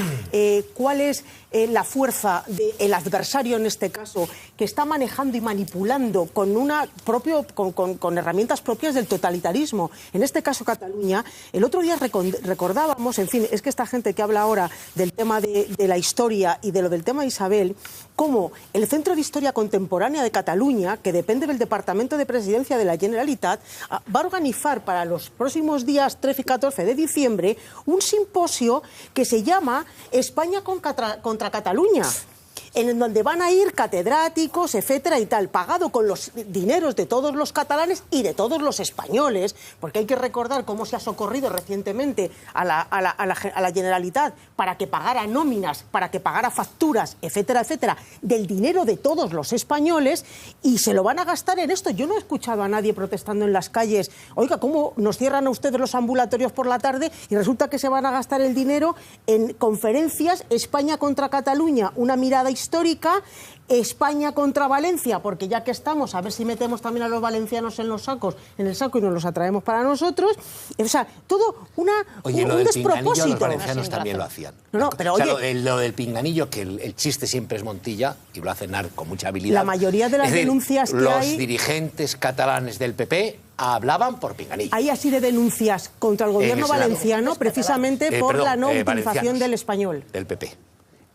cuál es la fuerza del adversario en este caso, que está manejando y manipulando con herramientas propias del totalitarismo. En este caso Cataluña, el otro día recordábamos, en fin, es que esta gente que habla ahora del tema de la historia y de lo del tema de Isabel, cómo el Centro de Historia Contemporánea de Cataluña, que depende del Departamento de Presidencia de la Generalitat, va a organizar para los próximos días 13 y 14 de diciembre un simposio que se llama España contra Cataluña, en donde van a ir catedráticos, etcétera y tal, pagado con los dineros de todos los catalanes y de todos los españoles, porque hay que recordar cómo se ha socorrido recientemente a la Generalitat para que pagara nóminas, para que pagara facturas, etcétera, etcétera, del dinero de todos los españoles, y se lo van a gastar en esto. Yo no he escuchado a nadie protestando en las calles, oiga, ¿cómo nos cierran a ustedes los ambulatorios por la tarde y resulta que se van a gastar el dinero en conferencias? España contra Cataluña, una mirada histórica, España contra Valencia, porque ya que estamos, a ver si metemos también a los valencianos en el saco y nos los atraemos para nosotros. O sea, todo un despropósito. Los valencianos también lo hacían. Pero lo del pinganillo, que el chiste siempre es Montilla, y lo hacen con mucha habilidad. La mayoría de las denuncias que hay... Los dirigentes catalanes del PP hablaban por pinganillo. Hay así de denuncias contra el gobierno valenciano, precisamente por la no utilización del español. Del PP.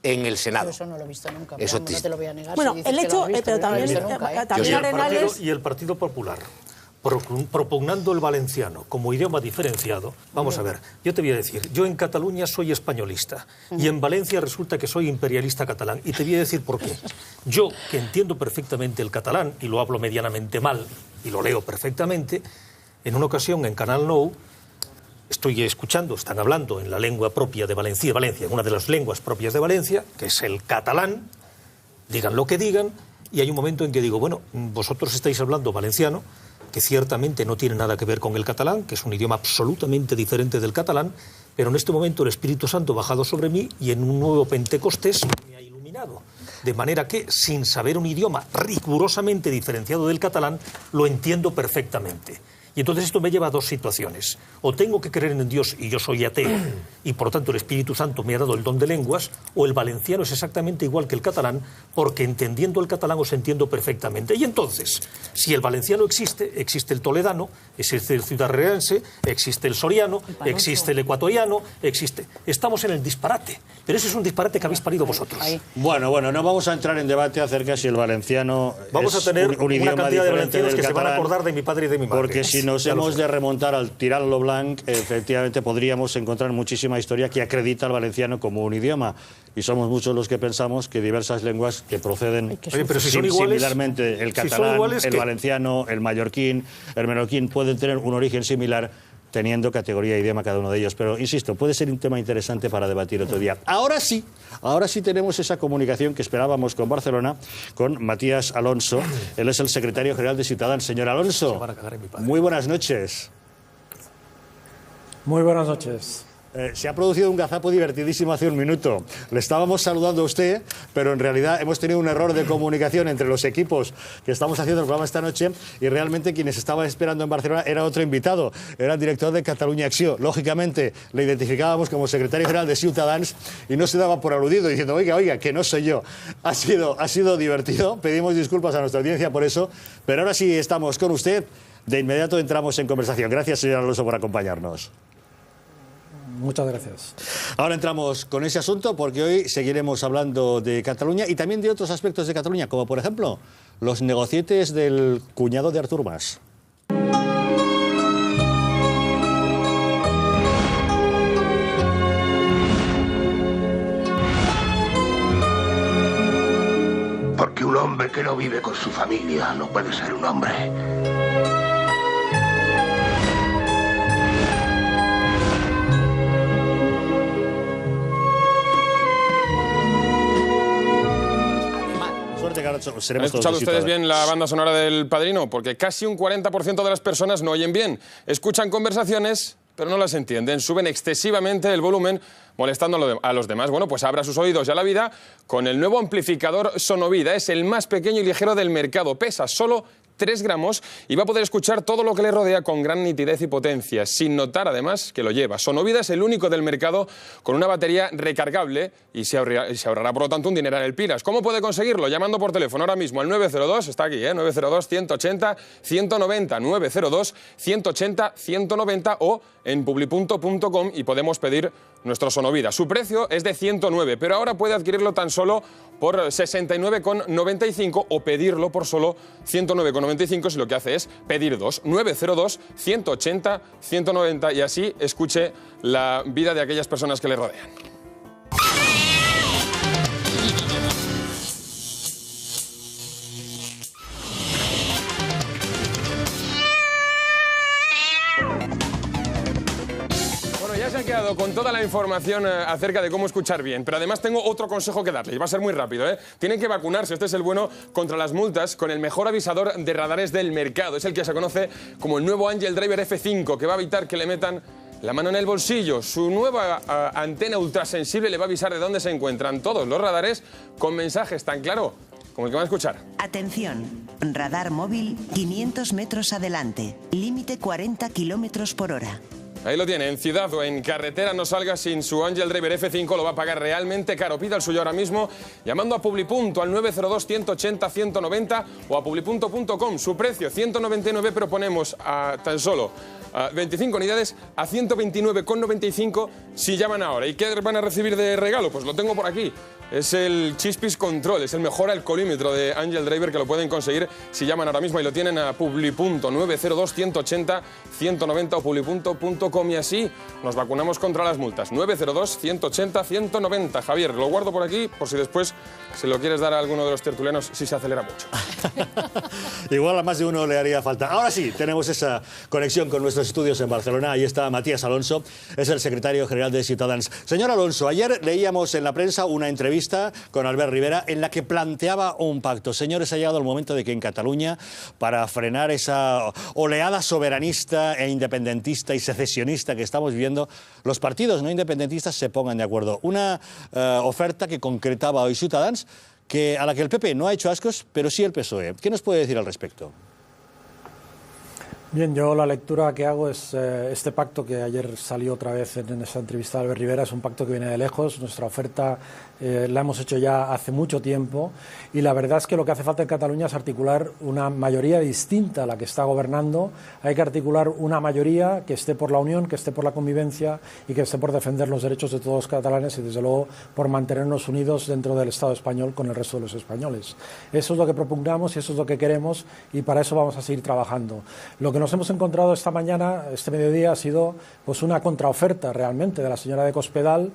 En el Senado. Pero eso no lo he visto nunca. Eso no te lo voy a negar. Bueno, el hecho, pero también Arenales... Y el Partido Popular, propugnando el valenciano como idioma diferenciado, vamos a ver, yo te voy a decir, yo en Cataluña soy españolista y en Valencia resulta que soy imperialista catalán, y te voy a decir por qué. Yo, que entiendo perfectamente el catalán y lo hablo medianamente mal y lo leo perfectamente, en una ocasión en Canal Nou estoy escuchando, están hablando en la lengua propia de Valencia, en una de las lenguas propias de Valencia, que es el catalán, digan lo que digan, y hay un momento en que digo, bueno, vosotros estáis hablando valenciano, que ciertamente no tiene nada que ver con el catalán, que es un idioma absolutamente diferente del catalán, pero en este momento el Espíritu Santo ha bajado sobre mí y en un nuevo Pentecostés me ha iluminado. De manera que, sin saber un idioma rigurosamente diferenciado del catalán, lo entiendo perfectamente. Y entonces esto me lleva a dos situaciones. O tengo que creer en Dios y yo soy ateo y por tanto el Espíritu Santo me ha dado el don de lenguas, o el valenciano es exactamente igual que el catalán, porque entendiendo el catalán os entiendo perfectamente. Y entonces, si el valenciano existe, existe el toledano, existe el ciudadrense, existe el soriano, existe el ecuatoriano, existe... Estamos en el disparate, pero ese es un disparate que habéis parido vosotros. Bueno, no vamos a entrar en debate acerca si el valenciano vamos es a tener un idioma una cantidad de valencianos que catalán, se van a acordar de mi padre y de mi madre. Porque si nos hemos de remontar al Tirant lo Blanc, efectivamente podríamos encontrar muchísima historia que acredita al valenciano como un idioma. Y somos muchos los que pensamos que diversas lenguas que proceden similarmente, el catalán, el valenciano, el mallorquín, el menorquín, pueden tener un origen similar, teniendo categoría de idioma cada uno de ellos. Pero, insisto, puede ser un tema interesante para debatir otro día. Ahora sí tenemos esa comunicación que esperábamos con Barcelona, con Matías Alonso. Él es el secretario general de Ciutadans. Señor Alonso, muy buenas noches. Muy buenas noches. Se ha producido un gazapo divertidísimo hace un minuto. Le estábamos saludando a usted, pero en realidad hemos tenido un error de comunicación entre los equipos que estamos haciendo el programa esta noche, y realmente quienes estaban esperando en Barcelona era otro invitado, era el director de Catalunya Acció. Lógicamente le identificábamos como secretario general de Ciutadans y no se daba por aludido diciendo, oiga, que no soy yo. Ha sido divertido, pedimos disculpas a nuestra audiencia por eso, pero ahora sí estamos con usted. De inmediato entramos en conversación. Gracias, señor Alonso, por acompañarnos. Muchas gracias. Ahora entramos con ese asunto porque hoy seguiremos hablando de Cataluña y también de otros aspectos de Cataluña, como por ejemplo los negocietes del cuñado de Artur Mas. Porque un hombre que no vive con su familia no puede ser un hombre. ¿Han escuchado ustedes bien la banda sonora del Padrino? Porque casi un 40% de las personas no oyen bien. Escuchan conversaciones, pero no las entienden. Suben excesivamente el volumen, molestando a los demás. Bueno, pues abra sus oídos ya la vida con el nuevo amplificador Sonovida. Es el más pequeño y ligero del mercado. Pesa solo 3 gramos y va a poder escuchar todo lo que le rodea con gran nitidez y potencia, sin notar además que lo lleva. Sonovida es el único del mercado con una batería recargable y se ahorrará por lo tanto un dineral en pilas. ¿Cómo puede conseguirlo? Llamando por teléfono ahora mismo al 902, está aquí, 902-180-190, 902-180-190 o en publi.com y podemos pedir nuestro Sonovida. Su precio es de 109, pero ahora puede adquirirlo tan solo por 69,95 o pedirlo por solo 109,95 si lo que hace es pedir 2. 902-180-190 y así escuche la vida de aquellas personas que le rodean. Se han quedado con toda la información acerca de cómo escuchar bien, pero además tengo otro consejo que darles, va a ser muy rápido, Tienen que vacunarse, este es el bueno contra las multas, con el mejor avisador de radares del mercado. Es el que se conoce como el nuevo Angel Driver F5, que va a evitar que le metan la mano en el bolsillo. Su nueva antena ultrasensible le va a avisar de dónde se encuentran todos los radares con mensajes tan claro como el que van a escuchar. Atención, radar móvil 500 metros adelante, límite 40 kilómetros por hora. Ahí lo tiene, en ciudad o en carretera no salga sin su Angel Driver F5, lo va a pagar realmente caro. Pida el suyo ahora mismo llamando a Publi.com al 902-180-190 o a publi.com. Su precio 199, pero ponemos a tan solo 25 unidades a 129,95 si llaman ahora. ¿Y qué van a recibir de regalo? Pues lo tengo por aquí. Es el Chispis Control, es el mejor alcoholímetro de Angel Driver que lo pueden conseguir si llaman ahora mismo y lo tienen a Publi.902-180-190 o Publi.com y así nos vacunamos contra las multas. 902-180-190. Javier, lo guardo por aquí por si después se lo quieres dar a alguno de los tertulianos si se acelera mucho. Igual a más de uno le haría falta. Ahora sí, tenemos esa conexión con nuestros estudios en Barcelona. Ahí está Matías Alonso, es el secretario general de Ciutadans. Señor Alonso, ayer leíamos en la prensa una entrevista con Albert Rivera en la que planteaba un pacto. Señores, ha llegado el momento de que en Cataluña, para frenar esa oleada soberanista e independentista y secesionista que estamos viviendo, los partidos no independentistas se pongan de acuerdo. Una oferta que concretaba hoy Ciutadans, a la que el PP no ha hecho ascos, pero sí el PSOE. ¿Qué nos puede decir al respecto? Bien, yo la lectura que hago es este pacto que ayer salió otra vez en esa entrevista de Albert Rivera, es un pacto que viene de lejos. Nuestra oferta la hemos hecho ya hace mucho tiempo y la verdad es que lo que hace falta en Cataluña es articular una mayoría distinta a la que está gobernando. Hay que articular una mayoría que esté por la unión, que esté por la convivencia y que esté por defender los derechos de todos los catalanes y desde luego por mantenernos unidos dentro del Estado español con el resto de los españoles. Eso es lo que propugnamos y eso es lo que queremos y para eso vamos a seguir trabajando. Lo que nos hemos encontrado esta mañana, este mediodía, ha sido pues una contraoferta realmente de la señora de Cospedal.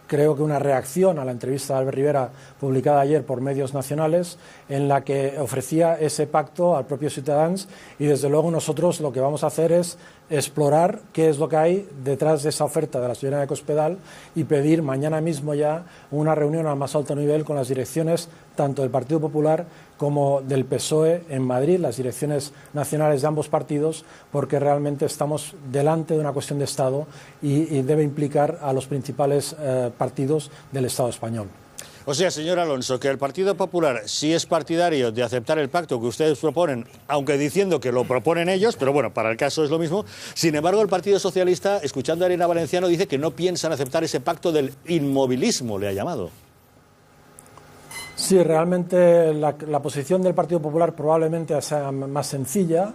Creo que una reacción a la entrevista de Albert Rivera publicada ayer por medios nacionales en la que ofrecía ese pacto al propio Ciutadans y desde luego nosotros lo que vamos a hacer es explorar qué es lo que hay detrás de esa oferta de la señora de Cospedal y pedir mañana mismo ya una reunión al más alto nivel con las direcciones tanto del Partido Popular como del PSOE en Madrid, las direcciones nacionales de ambos partidos, porque realmente estamos delante de una cuestión de Estado y debe implicar a los principales partidos del Estado español. O sea, señor Alonso, que el Partido Popular sí es partidario de aceptar el pacto que ustedes proponen, aunque diciendo que lo proponen ellos, pero bueno, para el caso es lo mismo. Sin embargo, el Partido Socialista, escuchando a Elena Valenciano, dice que no piensan aceptar ese pacto del inmovilismo, le ha llamado. Sí, realmente la posición del Partido Popular probablemente sea más sencilla.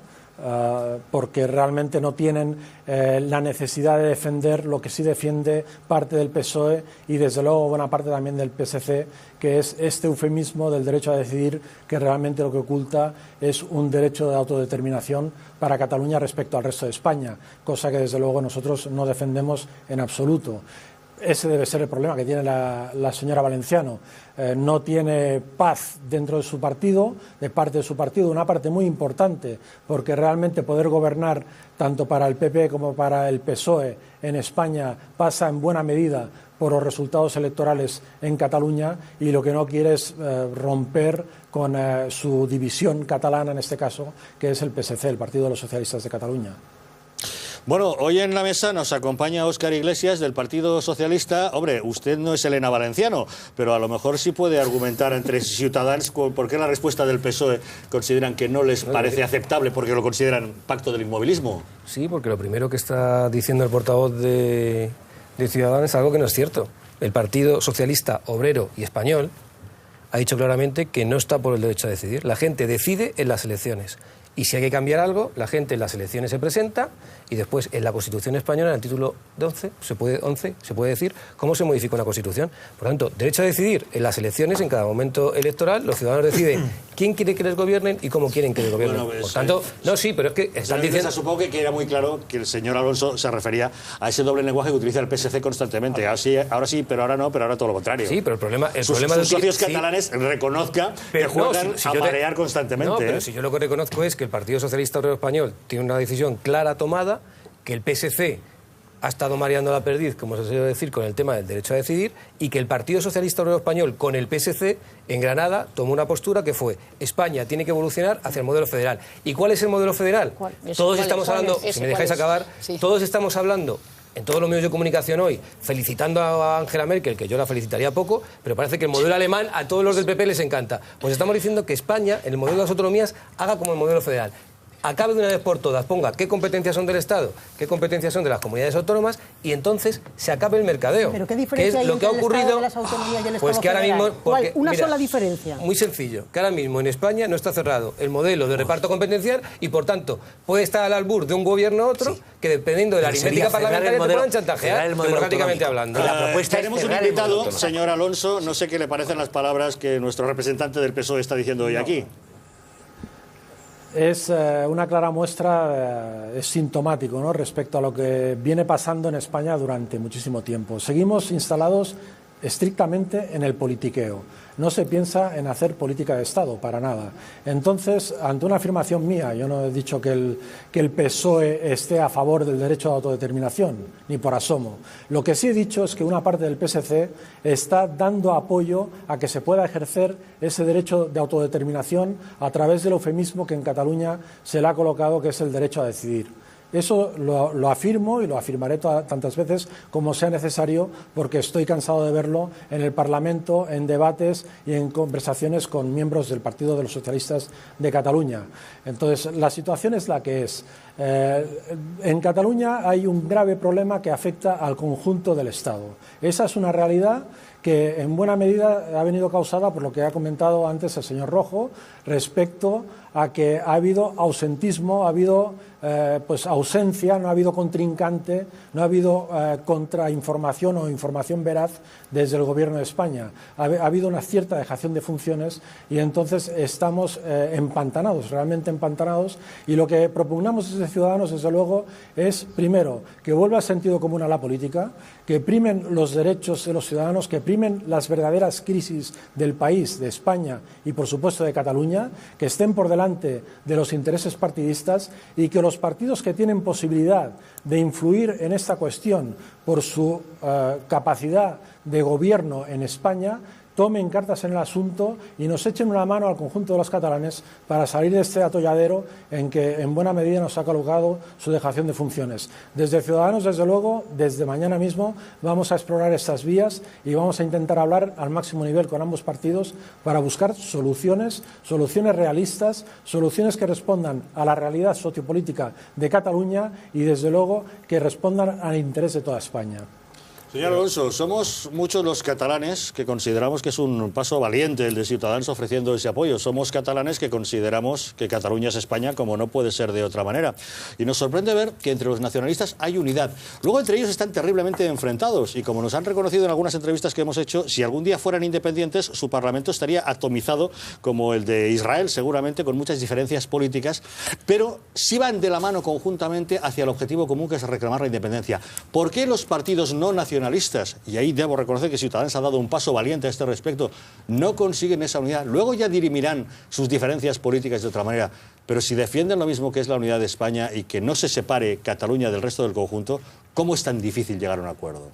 porque realmente no tienen la necesidad de defender lo que sí defiende parte del PSOE y desde luego buena parte también del PSC, que es este eufemismo del derecho a decidir, que realmente lo que oculta es un derecho de autodeterminación para Cataluña respecto al resto de España, cosa que desde luego nosotros no defendemos en absoluto. Ese debe ser el problema que tiene la señora Valenciano. No tiene paz dentro de su partido, de parte de su partido, una parte muy importante, porque realmente poder gobernar tanto para el PP como para el PSOE en España pasa en buena medida por los resultados electorales en Cataluña, y lo que no quiere es romper con su división catalana, en este caso, que es el PSC, el Partido de los Socialistas de Cataluña. Bueno, hoy en la mesa nos acompaña Óscar Iglesias del Partido Socialista. Hombre, usted no es Elena Valenciano, pero a lo mejor sí puede argumentar entre Ciutadans por qué la respuesta del PSOE consideran que no les parece aceptable porque lo consideran pacto del inmovilismo. Sí, porque lo primero que está diciendo el portavoz de Ciudadanos es algo que no es cierto. El Partido Socialista Obrero y Español ha dicho claramente que no está por el derecho a decidir. La gente decide en las elecciones. Y si hay que cambiar algo, la gente en las elecciones se presenta y después en la Constitución española, en el título 11, se puede decir cómo se modifica una Constitución. Por lo tanto, derecho a decidir en las elecciones, en cada momento electoral, los ciudadanos deciden quién quiere que les gobiernen y cómo quieren que les gobiernen. Bueno, pues, por tanto, no, sí, pero es que están diciendo... Supongo que era muy claro que el señor Alonso se refería a ese doble lenguaje que utiliza el PSC constantemente. Ahora sí, pero ahora no, pero ahora todo lo contrario. Sí, pero el problema sus socios catalanes reconozcan que juegan a marear constantemente. No, pero si yo lo que reconozco es que el Partido Socialista Obrero Español tiene una decisión clara tomada, que el PSC ha estado mareando la perdiz, como se suele decir, con el tema del derecho a decidir, y que el Partido Socialista Obrero Español, con el PSC, en Granada, tomó una postura que fue: España tiene que evolucionar hacia el modelo federal. ¿Y cuál es el modelo federal? Todos estamos hablando, si me dejáis acabar, todos estamos hablando en todos los medios de comunicación hoy, felicitando a Angela Merkel, que yo la felicitaría poco, pero parece que el modelo alemán a todos los del PP les encanta. Pues estamos diciendo que España, en el modelo de las autonomías, haga como el modelo federal. Acabe de una vez por todas, ponga qué competencias son del Estado, qué competencias son de las comunidades autónomas, y entonces se acabe el mercadeo. ¿Pero qué diferencia hay entre el Estado de las autonomías y el Estado pues que ahora mismo, porque, una sola diferencia. Muy sencillo, que ahora mismo en España no está cerrado el modelo de reparto competencial y, por tanto, puede estar al albur de un gobierno a otro, que dependiendo de la aritmética parlamentaria te puedan chantajear, democráticamente hablando. Tenemos un invitado, señor Alonso, no sé qué le parecen las palabras que nuestro representante del PSOE está diciendo hoy aquí. Es una clara muestra, es sintomático, ¿no?, respecto a lo que viene pasando en España durante muchísimo tiempo. Seguimos instalados estrictamente en el politiqueo. No se piensa en hacer política de Estado, para nada. Entonces, ante una afirmación mía, yo no he dicho que el PSOE esté a favor del derecho a autodeterminación, ni por asomo. Lo que sí he dicho es que una parte del PSC está dando apoyo a que se pueda ejercer ese derecho de autodeterminación a través del eufemismo que en Cataluña se le ha colocado, que es el derecho a decidir. Eso lo afirmo y lo afirmaré tantas veces como sea necesario, porque estoy cansado de verlo en el Parlamento, en debates y en conversaciones con miembros del Partido de los Socialistas de Cataluña. Entonces, la situación es la que es. En Cataluña hay un grave problema que afecta al conjunto del Estado. Esa es una realidad que en buena medida ha venido causada por lo que ha comentado antes el señor Rojo respecto a que ha habido ausentismo, ha habido ausencia, no ha habido contrincante, no ha habido contrainformación o información veraz desde el Gobierno de España. Ha habido una cierta dejación de funciones y entonces estamos empantanados, realmente empantanados, y lo que propugnamos desde Ciudadanos, desde luego, es, primero, que vuelva el sentido común a la política, que primen los derechos de los ciudadanos, que primen las verdaderas crisis del país, de España y, por supuesto, de Cataluña, que estén por delante de los intereses partidistas y que los partidos que tienen posibilidad de influir en esta cuestión por su capacidad de gobierno en España tomen cartas en el asunto y nos echen una mano al conjunto de los catalanes para salir de este atolladero en que en buena medida nos ha colocado su dejación de funciones. Desde Ciudadanos, desde luego, desde mañana mismo vamos a explorar estas vías y vamos a intentar hablar al máximo nivel con ambos partidos para buscar soluciones realistas, soluciones que respondan a la realidad sociopolítica de Cataluña y, desde luego, que respondan al interés de toda España. Señor Alonso, somos muchos los catalanes que consideramos que es un paso valiente el de Ciutadans ofreciendo ese apoyo. Somos catalanes que consideramos que Cataluña es España como no puede ser de otra manera. Y nos sorprende ver que entre los nacionalistas hay unidad. Luego entre ellos están terriblemente enfrentados y como nos han reconocido en algunas entrevistas que hemos hecho, si algún día fueran independientes, su parlamento estaría atomizado como el de Israel, seguramente con muchas diferencias políticas, pero sí van de la mano conjuntamente hacia el objetivo común que es reclamar la independencia. ¿Por qué los partidos no nacionalistas, y ahí debo reconocer que Ciutadans ha dado un paso valiente a este respecto, no consiguen esa unidad? Luego ya dirimirán sus diferencias políticas de otra manera, pero si defienden lo mismo que es la unidad de España y que no se separe Cataluña del resto del conjunto, ¿cómo es tan difícil llegar a un acuerdo?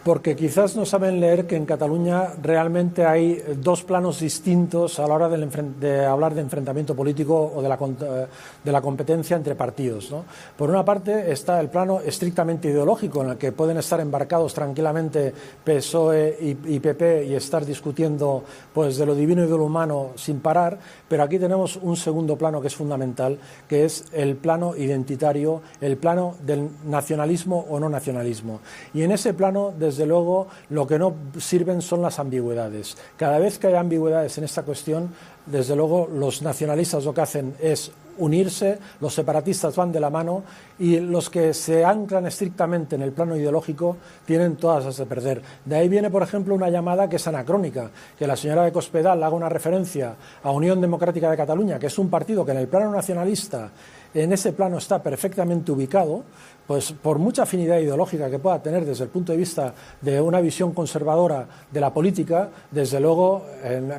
Porque quizás no saben leer que en Cataluña realmente hay dos planos distintos a la hora de hablar de enfrentamiento político o de la competencia entre partidos, ¿no? Por una parte está el plano estrictamente ideológico, en el que pueden estar embarcados tranquilamente PSOE y PP y estar discutiendo pues, de lo divino y de lo humano sin parar, pero aquí tenemos un segundo plano que es fundamental, que es el plano identitario, el plano del nacionalismo o no nacionalismo. Y en ese plano, desde luego, lo que no sirven son las ambigüedades. Cada vez que hay ambigüedades en esta cuestión, desde luego los nacionalistas lo que hacen es unirse, los separatistas van de la mano y los que se anclan estrictamente en el plano ideológico tienen todas las de perder. De ahí viene, por ejemplo, una llamada que es anacrónica, que la señora de Cospedal haga una referencia a Unión Democrática de Cataluña, que es un partido que en el plano nacionalista, en ese plano está perfectamente ubicado, pues por mucha afinidad ideológica que pueda tener desde el punto de vista de una visión conservadora de la política, desde luego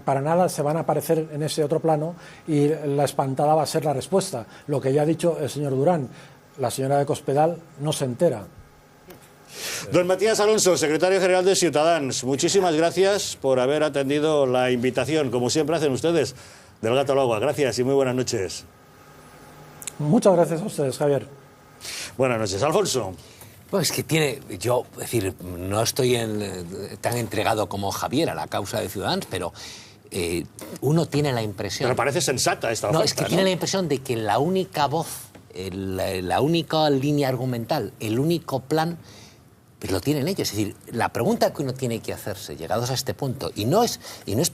para nada se van a aparecer en ese otro plano y la espantada va a ser la respuesta. Lo que ya ha dicho el señor Durán, la señora de Cospedal no se entera. Don Matías Alonso, secretario general de Ciutadans, muchísimas gracias por haber atendido la invitación, como siempre hacen ustedes, del Gato al Agua. Gracias y muy buenas noches. Muchas gracias a ustedes, Javier. Buenas noches, Alfonso. Pues es que tiene, yo, es decir, no estoy tan entregado como Javier a la causa de Ciudadanos, pero uno tiene la impresión... Pero parece sensata esta oferta, No, es que tiene la impresión de que la única voz, la única línea argumental, el único plan, pues lo tienen ellos. Es decir, la pregunta que uno tiene que hacerse, llegados a este punto, y no es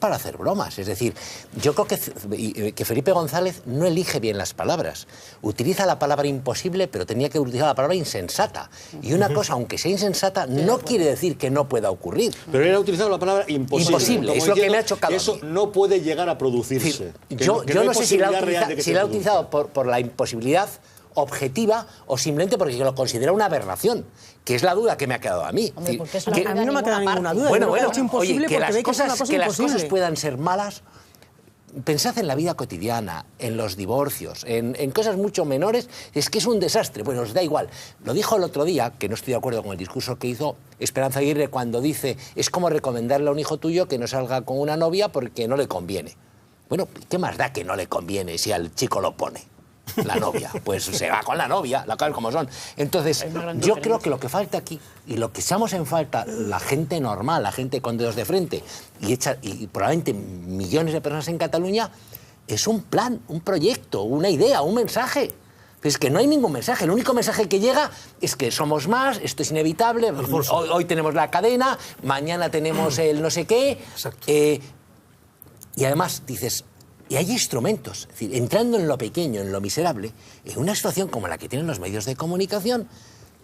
para hacer bromas, es decir, yo creo que Felipe González no elige bien las palabras. Utiliza la palabra imposible, pero tenía que utilizar la palabra insensata. Y una cosa, aunque sea insensata, no quiere decir que no pueda ocurrir. Pero él ha utilizado la palabra imposible. Imposible, es lo que me ha chocado. Eso no puede llegar a producirse. Yo no sé si la ha utilizado por la imposibilidad objetiva o simplemente porque lo considera una aberración, que es la duda que me ha quedado a mí. Hombre, a mí no me ha quedado ninguna duda. Bueno, es imposible, oye, que las cosas puedan ser malas. Pensad en la vida cotidiana, en los divorcios, en cosas mucho menores, es que es un desastre. Bueno, os da igual. Lo dijo el otro día, que no estoy de acuerdo con el discurso que hizo Esperanza Aguirre cuando dice es como recomendarle a un hijo tuyo que no salga con una novia porque no le conviene. Bueno, ¿qué más da que no le conviene si al chico lo pone? La novia, pues se va con la novia, las cosas como son. Entonces, yo creo que lo que falta aquí, y lo que echamos en falta la gente normal, la gente con dedos de frente, y probablemente millones de personas en Cataluña, es un plan, un proyecto, una idea, un mensaje. Es que no hay ningún mensaje, el único mensaje que llega es que somos más, esto es inevitable, hoy tenemos la cadena, mañana tenemos el no sé qué, y además dices... Y hay instrumentos, es decir, entrando en lo pequeño, en lo miserable, en una situación como la que tienen los medios de comunicación,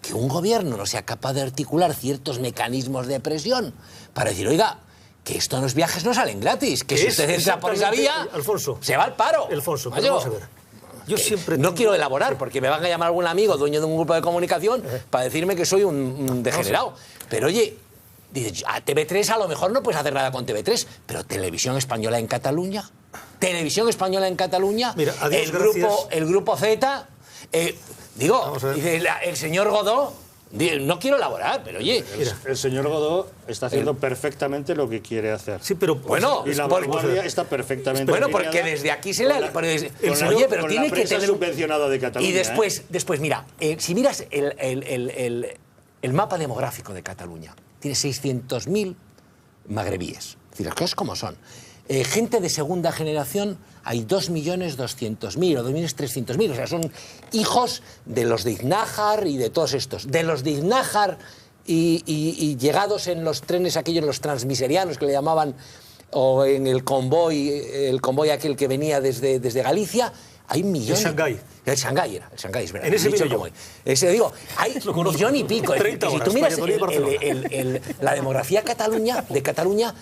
que un gobierno no sea capaz de articular ciertos mecanismos de presión para decir, oiga, que estos viajes no salen gratis, que si usted entra por esa vía, Alfonso, se va al paro. Alfonso, vamos a ver. Yo siempre no quiero elaborar, porque me van a llamar algún amigo, dueño de un grupo de comunicación, para decirme que soy un degenerado. Pero oye, dices, a TV3 a lo mejor no puedes hacer nada con TV3, pero Televisión Española en Cataluña... Televisión Española en Cataluña, mira, adiós, el grupo Z, dice el señor Godó, no quiero elaborar, pero oye... El señor Godó está haciendo perfectamente lo que quiere hacer. Sí, pero... Bueno, y la vanguardia está perfectamente... Bueno, porque desde aquí se le... Oye, pero tiene que tener... subvencionada de Cataluña. Y después mira, si miras el mapa demográfico de Cataluña, tiene 600.000 magrebíes. Es decir, las cosas como son. Gente de segunda generación hay 2.200.000 o 2.300.000, o sea, son hijos de los de Iznájar y de todos estos. De los de Iznájar y llegados en los trenes aquellos, los transmiserianos que le llamaban, o en el convoy aquel que venía desde Galicia, hay millones. El Shanghái. El Shanghái era, el Shanghái, es verdad. En ese vino yo. Ese digo, hay millón y pico. 30 si horas, tú miras España, la demografía de Cataluña,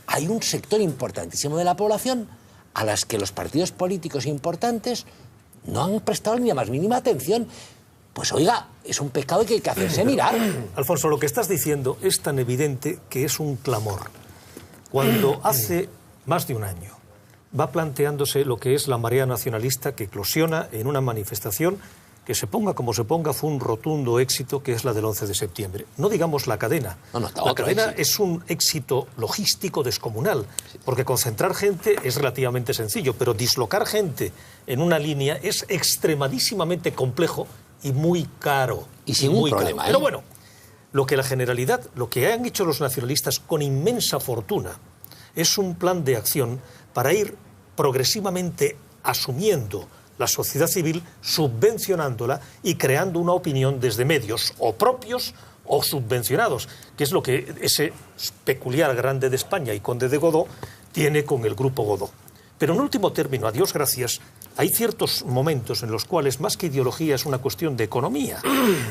hay un sector importantísimo de la población a las que los partidos políticos importantes no han prestado ni la más mínima atención. Pues oiga, es un pecado que hay que hacerse mirar. Alfonso, lo que estás diciendo es tan evidente que es un clamor. Cuando hace más de un año va planteándose lo que es la marea nacionalista que eclosiona en una manifestación que se ponga como se ponga fue un rotundo éxito, que es la del 11 de septiembre. No digamos la cadena. La cadena es un éxito logístico descomunal, porque concentrar gente es relativamente sencillo, pero dislocar gente en una línea es extremadísimamente complejo y muy caro. Y sin un problema. Pero bueno, lo que la generalidad, lo que han hecho los nacionalistas con inmensa fortuna, es un plan de acción para ir progresivamente asumiendo la sociedad civil, subvencionándola y creando una opinión desde medios o propios o subvencionados, que es lo que ese peculiar Grande de España y Conde de Godó tiene con el Grupo Godó. Pero en último término, a Dios gracias, hay ciertos momentos en los cuales más que ideología es una cuestión de economía.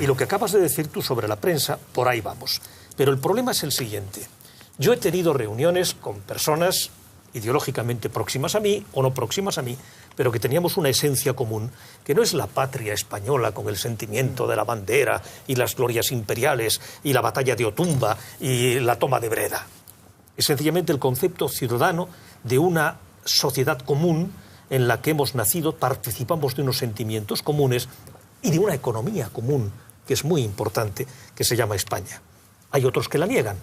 Y lo que acabas de decir tú sobre la prensa, por ahí vamos. Pero el problema es el siguiente. Yo he tenido reuniones con personas ideológicamente próximas a mí o no próximas a mí, pero que teníamos una esencia común, que no es la patria española con el sentimiento de la bandera y las glorias imperiales y la batalla de Otumba y la toma de Breda. Es sencillamente el concepto ciudadano de una sociedad común en la que hemos nacido, participamos de unos sentimientos comunes y de una economía común, que es muy importante, que se llama España. Hay otros que la niegan,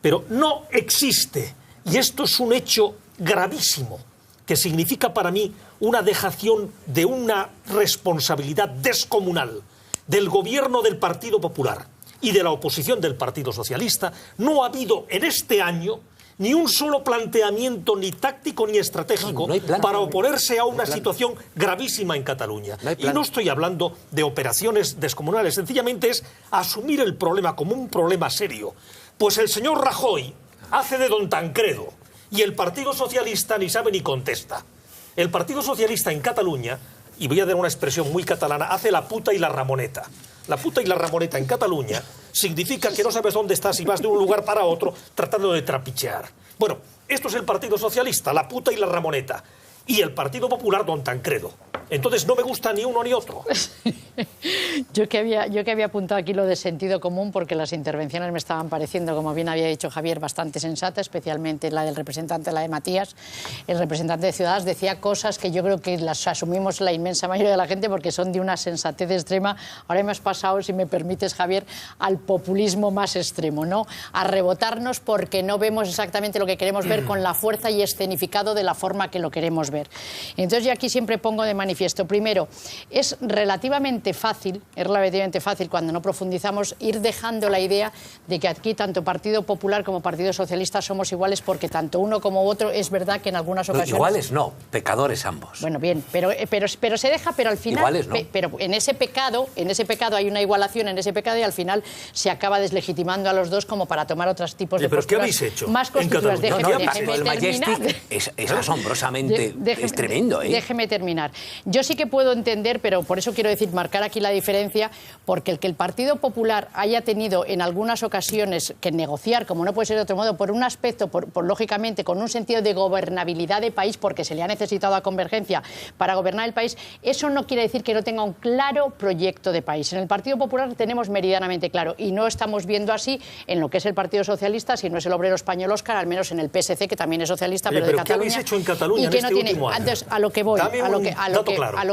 pero no existe, y esto es un hecho gravísimo, que significa para mí una dejación de una responsabilidad descomunal del gobierno del Partido Popular y de la oposición del Partido Socialista. No ha habido en este año ni un solo planteamiento ni táctico ni estratégico para oponerse a una situación gravísima en Cataluña. Y no estoy hablando de operaciones descomunales, sencillamente es asumir el problema como un problema serio. Pues el señor Rajoy hace de don Tancredo y el Partido Socialista ni sabe ni contesta. El Partido Socialista en Cataluña, y voy a dar una expresión muy catalana, hace la puta y la ramoneta. La puta y la ramoneta en Cataluña significa que no sabes dónde estás y vas de un lugar para otro tratando de trapichear. Bueno, esto es el Partido Socialista, la puta y la ramoneta. Y el Partido Popular, don Tancredo. Entonces no me gusta ni uno ni otro. Yo que había apuntado aquí lo de sentido común, porque las intervenciones me estaban pareciendo, como bien había dicho Javier, bastante sensatas, especialmente la del representante, la de Matías. El representante de Ciudadanos decía cosas que yo creo que las asumimos la inmensa mayoría de la gente porque son de una sensatez extrema. Ahora hemos pasado, si me permites, Javier, al populismo más extremo, ¿no? A rebotarnos porque no vemos exactamente lo que queremos ver con la fuerza y escenificado de la forma que lo queremos ver. Entonces yo aquí siempre pongo de manifiesto, primero, es relativamente fácil cuando no profundizamos ir dejando la idea de que aquí tanto Partido Popular como Partido Socialista somos iguales, porque tanto uno como otro es verdad que en algunas ocasiones... Iguales no, pecadores ambos. Bueno, bien, pero se deja, pero al final... Iguales no. Pero en ese pecado hay una igualación en ese pecado y al final se acaba deslegitimando a los dos como para tomar otros tipos de ¿pero posturas qué habéis hecho más constitutivas. El Majestic es asombrosamente es tremendo, ¿eh? Déjeme terminar. Yo sí que puedo entender, pero por eso quiero decir, marcar aquí la diferencia, porque el que el Partido Popular haya tenido en algunas ocasiones que negociar, como no puede ser de otro modo, por un aspecto, lógicamente, con un sentido de gobernabilidad de país, porque se le ha necesitado a Convergencia para gobernar el país, eso no quiere decir que no tenga un claro proyecto de país. En el Partido Popular tenemos meridianamente claro, y no estamos viendo así en lo que es el Partido Socialista, si no es el obrero español Óscar, al menos en el PSC, que también es socialista, pero de Cataluña. ¿Qué habéis hecho en Cataluña y que en no este tiene, último año? Entonces, a lo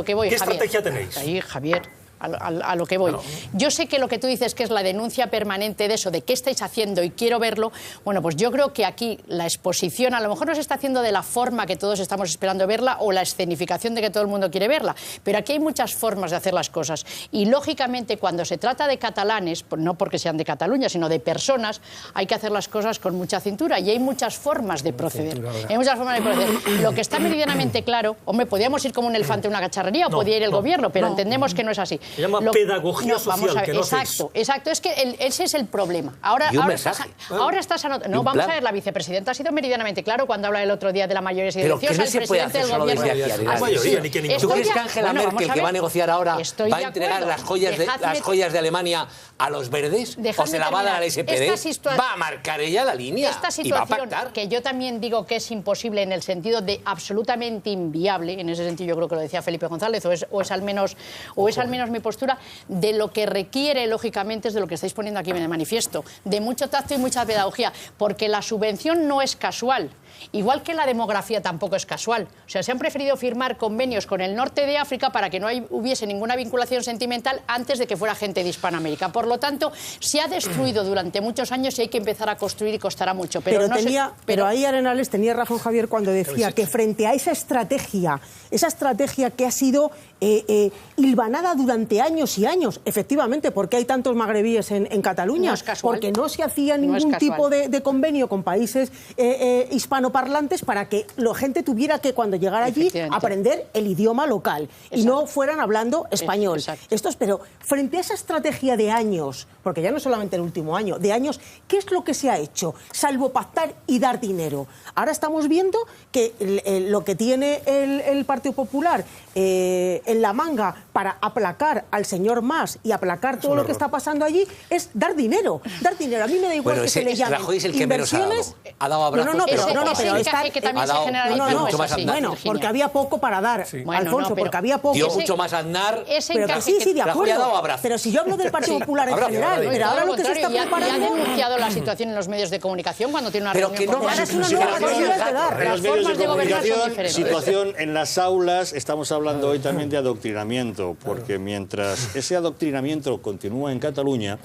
que voy, ¿Qué estrategia tenéis? Ahí, Javier, a lo que voy. Claro. Yo sé que lo que tú dices que es la denuncia permanente de eso, de qué estáis haciendo y quiero verlo, bueno, pues yo creo que aquí la exposición a lo mejor no se está haciendo de la forma que todos estamos esperando verla o la escenificación de que todo el mundo quiere verla, pero aquí hay muchas formas de hacer las cosas y lógicamente cuando se trata de catalanes, no porque sean de Cataluña, sino de personas, hay que hacer las cosas con mucha cintura y hay muchas formas de proceder. Lo que está meridianamente claro, hombre, podíamos ir como un elefante a una cacharrería o podía ir el gobierno, pero entendemos que no es así. Se llama pedagogía social, que no exacto, exacto. Es que ese es el problema. Ahora estás anotando. No, vamos a ver, la vicepresidenta ha sido meridianamente claro cuando habla el otro día de la mayoría silenciosa, no se el puede presidente hacer del solo gobierno. ¿Tú crees que Angela Merkel, que va a negociar ahora, va a entregar las joyas de Alemania a los verdes? ¿O se la va a dar al SPD? Va a marcar ella la línea y va a pactar. Que yo también digo que es imposible en el sentido de absolutamente inviable, en ese sentido yo creo que lo decía Felipe González, o es al menos mi postura, de lo que requiere, lógicamente, es de lo que estáis poniendo aquí en el manifiesto, de mucho tacto y mucha pedagogía, porque la subvención no es casual. Igual que la demografía tampoco es casual. O sea, se han preferido firmar convenios con el norte de África para que no hubiese ninguna vinculación sentimental antes de que fuera gente de Hispanoamérica. Por lo tanto, se ha destruido durante muchos años y hay que empezar a construir y costará mucho. Pero ahí Arenales tenía razón, Javier, cuando decía que frente a esa estrategia que ha sido hilvanada durante años y años, efectivamente, porque hay tantos magrebíes en Cataluña, no es casual, porque no se hacía ningún tipo de convenio con países hispanoparlantes para que la gente tuviera que, cuando llegara allí, aprender el idioma local. Exacto. Y no fueran hablando español. Pero frente a esa estrategia de años, porque ya no solamente el último año, de años, ¿qué es lo que se ha hecho? Salvo pactar y dar dinero. Ahora estamos viendo que lo que tiene el Partido Popular en la manga para aplacar al señor Mas y aplacar todo lo que está pasando allí es dar dinero. Dar dinero. A mí me da igual que se le llame Rajoy es el que menos ha dado abrazos. Bueno, porque había poco para dar, Alfonso, porque había poco. Dio mucho más a Aznar. Pero sí, de acuerdo. Pero si yo hablo del Partido Popular en general, pero ahora lo que se está preparando... Ya ha denunciado la situación en los medios de comunicación cuando tiene una reunión con... Ahora es una nueva posibilidad de dar. En los medios de comunicación, situación en las aulas, estamos hablando hoy también de adoctrinamiento, porque mientras ese adoctrinamiento continúa en Cataluña,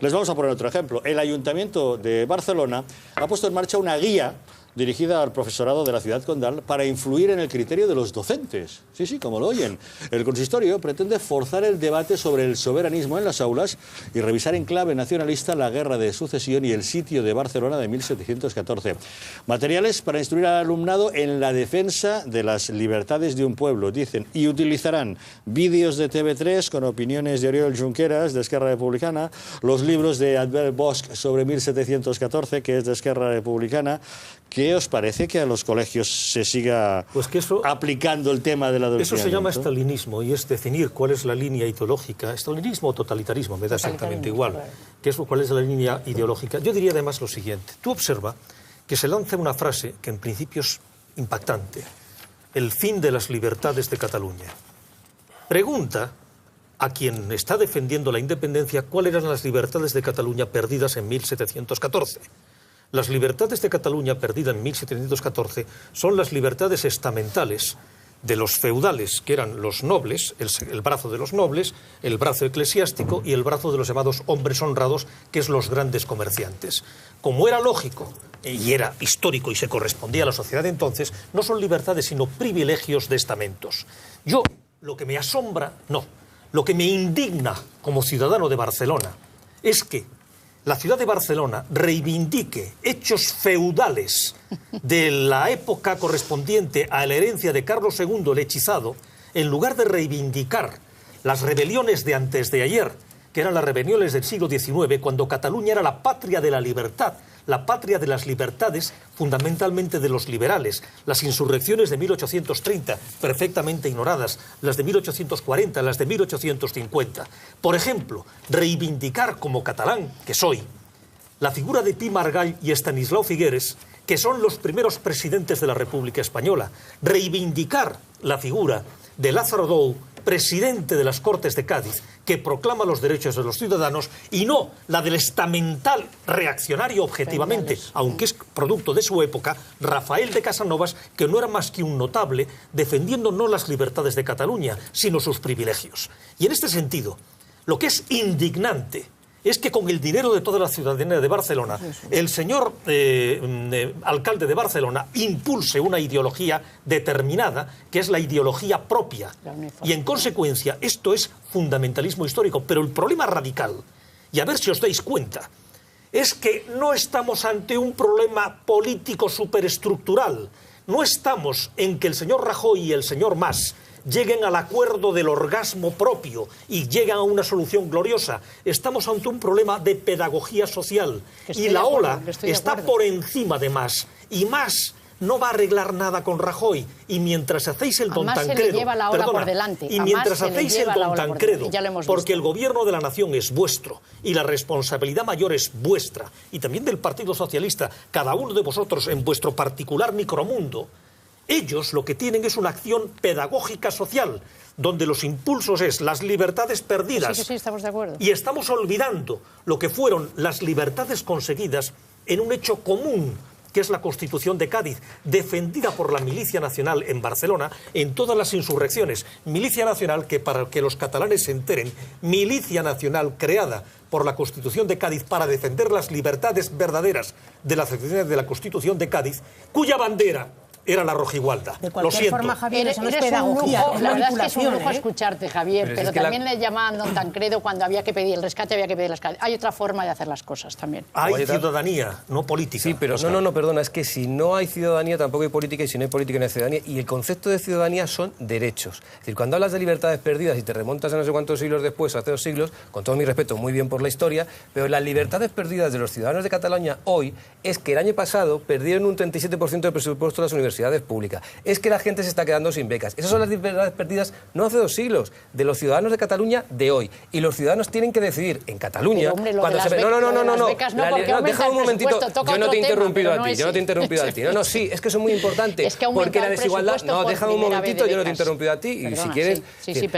les vamos a poner otro ejemplo. El Ayuntamiento de Barcelona ha puesto en marcha una guía dirigida al profesorado de la ciudad condal para influir en el criterio de los docentes. Sí, como lo oyen. El consistorio pretende forzar el debate sobre el soberanismo en las aulas y revisar en clave nacionalista la guerra de sucesión y el sitio de Barcelona de 1714. Materiales para instruir al alumnado en la defensa de las libertades de un pueblo, dicen, y utilizarán vídeos de TV3 con opiniones de Oriol Junqueras, de Esquerra Republicana, los libros de Albert Bosch sobre 1714, que es de Esquerra Republicana. ¿Qué os parece que a los colegios se siga aplicando el tema de la adoctrinamiento? Eso se llama estalinismo y es definir cuál es la línea ideológica. Estalinismo o totalitarismo, me da exactamente igual. ¿Cuál es la línea ideológica? Yo diría además lo siguiente. Tú observa que se lanza una frase que en principio es impactante. El fin de las libertades de Cataluña. Pregunta a quien está defendiendo la independencia cuáles eran las libertades de Cataluña perdidas en 1714. Las libertades de Cataluña perdidas en 1714 son las libertades estamentales de los feudales, que eran los nobles, el brazo de los nobles, el brazo eclesiástico y el brazo de los llamados hombres honrados, que es los grandes comerciantes. Como era lógico y era histórico y se correspondía a la sociedad de entonces, no son libertades sino privilegios de estamentos. Lo que me asombra, lo que me indigna como ciudadano de Barcelona es que la ciudad de Barcelona reivindique hechos feudales de la época correspondiente a la herencia de Carlos II el hechizado, en lugar de reivindicar las rebeliones de antes de ayer, que eran las rebeliones del siglo XIX, cuando Cataluña era la patria de la libertad, la patria de las libertades, fundamentalmente de los liberales, las insurrecciones de 1830, perfectamente ignoradas, las de 1840, las de 1850. Por ejemplo, reivindicar como catalán, que soy, la figura de Pi Margall y Estanislao Figueres, que son los primeros presidentes de la República Española. Reivindicar la figura de Lázaro Dou, presidente de las Cortes de Cádiz, que proclama los derechos de los ciudadanos, y no la del estamental reaccionario objetivamente, aunque es producto de su época, Rafael de Casanovas, que no era más que un notable defendiendo no las libertades de Cataluña, sino sus privilegios. Y en este sentido, lo que es indignante es que con el dinero de toda la ciudadanía de Barcelona, el señor alcalde de Barcelona impulse una ideología determinada, que es la ideología propia. Y en consecuencia, esto es fundamentalismo histórico. Pero el problema radical, y a ver si os dais cuenta, es que no estamos ante un problema político superestructural. No estamos en que el señor Rajoy y el señor Mas lleguen al acuerdo del orgasmo propio y lleguen a una solución gloriosa. Estamos ante un problema de pedagogía social y la ola está por encima de Mas, y Mas no va a arreglar nada con Rajoy, y mientras hacéis el don Tancredo, se le lleva la ola por delante. y mientras hacéis el don Tancredo, porque el gobierno de la nación es vuestro y la responsabilidad mayor es vuestra y también del Partido Socialista, cada uno de vosotros en vuestro particular micromundo, ellos lo que tienen es una acción pedagógica social, donde los impulsos es las libertades perdidas. Sí, estamos de acuerdo. Y estamos olvidando lo que fueron las libertades conseguidas en un hecho común, que es la Constitución de Cádiz, defendida por la Milicia Nacional en Barcelona en todas las insurrecciones. Milicia Nacional que, para que los catalanes se enteren, Milicia Nacional creada por la Constitución de Cádiz para defender las libertades verdaderas de la Constitución de Cádiz, cuya bandera era la rojigualda. Lo siento. Forma, Javier, eso no es pedagogía, la verdad es que es un lujo escucharte, Javier, pero también le llamaban don Tancredo cuando había que pedir el rescate, había que pedir el rescate. Hay otra forma de hacer las cosas también. Hay ciudadanía, no política. Sí, pero no, perdona, es que si no hay ciudadanía tampoco hay política, y si no hay política no hay ciudadanía, y el concepto de ciudadanía son derechos. Es decir, cuando hablas de libertades perdidas y te remontas a no sé cuántos siglos después, hace 2 siglos, con todo mi respeto, muy bien por la historia, pero las libertades perdidas de los ciudadanos de Cataluña hoy es que el año pasado perdieron un 37% del presupuesto de las universidades públicas. Es que la gente se está quedando sin becas. Esas son las libertades perdidas no hace 2 siglos, de los ciudadanos de Cataluña de hoy. Y los ciudadanos tienen que decidir en Cataluña... Pero, hombre, cuando se... No, deja un momentito. Yo no te he interrumpido a ti. Yo no te he interrumpido a ti. No, sí, es que eso es muy importante. Es que porque la desigualdad... No, déjame un momentito, yo no te he interrumpido a ti. Y si quieres...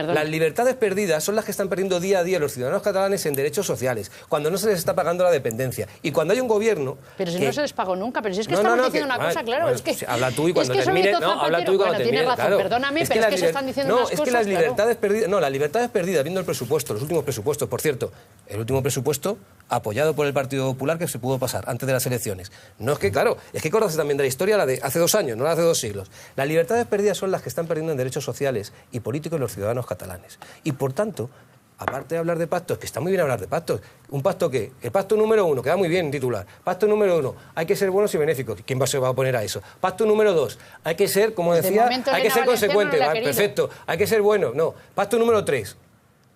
Las libertades perdidas son las que están perdiendo día a día los ciudadanos catalanes en derechos sociales, cuando no se les está pagando la dependencia. Y cuando hay un gobierno... Pero si no se les pagó nunca. Pero si es que estamos diciendo una cosa, claro. Es que habla tú y cuando termine... Habla tú y cuando tienes razón, claro. Perdóname, es pero es que se están diciendo unas cosas... No, es que las libertades perdidas... No, las libertades perdidas, viendo el presupuesto, los últimos presupuestos, por cierto, el último presupuesto apoyado por el Partido Popular que se pudo pasar antes de las elecciones. No es que, claro, es que acordarse también de la historia, la de hace 2 años, no la de hace 2 siglos. Las libertades perdidas son las que están perdiendo en derechos sociales y políticos los ciudadanos catalanes. Y, por tanto... Aparte de hablar de pactos, que está muy bien hablar de pactos. ¿Un pacto qué? El pacto número 1, queda muy bien en titular. Pacto número 1, hay que ser buenos y benéficos. ¿Quién se va a oponer a eso? Pacto número 2, hay que ser, como decía, hay que ser consecuente. Perfecto, hay que ser bueno. No. Pacto número 3,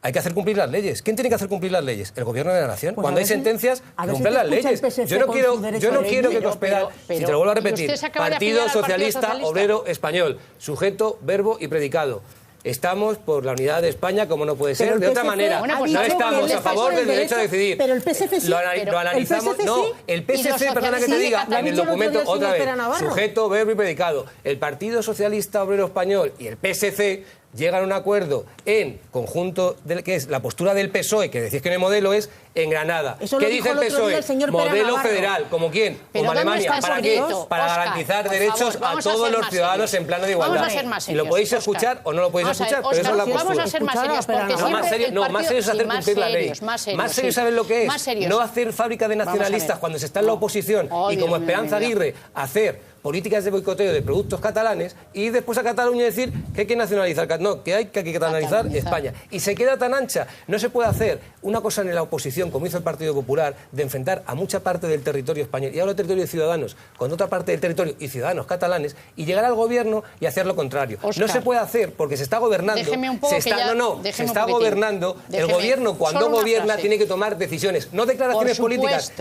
hay que hacer cumplir las leyes. ¿Quién tiene que hacer cumplir las leyes? El gobierno de la nación. Pues cuando hay sentencias, cumplir las leyes. Yo no quiero que Cospedal, si te lo vuelvo a repetir, Partido Socialista Obrero Español, sujeto, verbo y predicado. Estamos por la unidad de España, como no puede ser de otra manera. No estamos a favor del derecho a decidir. Pero el PSC sí. Lo analizamos. No, el PSC, perdona que te diga, en el documento, otra vez, sujeto, verbo y predicado. El Partido Socialista Obrero Español y el PSC llegan a un acuerdo en conjunto, que es la postura del PSOE, que decís que no hay modelo, es en Granada. ¿Qué dice el PSOE? Modelo federal. ¿Como quién? Como Alemania. ¿Para qué? Para garantizar derechos a todos los ciudadanos en plano de igualdad. Vamos a ser más serios. ¿Y lo podéis escuchar o no lo podéis escuchar? Pero esa es la postura. Vamos a ser más serios, porque más serios es hacer cumplir la ley. Más serios, ¿sabes lo que es? No hacer fábrica de nacionalistas cuando se está en la oposición y como Esperanza Aguirre hacer políticas de boicoteo de productos catalanes y después a Cataluña decir que hay que nacionalizar. No, que hay que catalanizar España. Y se queda tan ancha. No se puede hacer una cosa en la oposición, como hizo el Partido Popular, de enfrentar a mucha parte del territorio español y ahora el territorio de Ciudadanos con otra parte del territorio y ciudadanos catalanes y llegar al gobierno y hacer lo contrario. Oscar, no se puede hacer porque se está gobernando. Se está gobernando. El gobierno cuando gobierna tiene que tomar decisiones, no declaraciones políticas.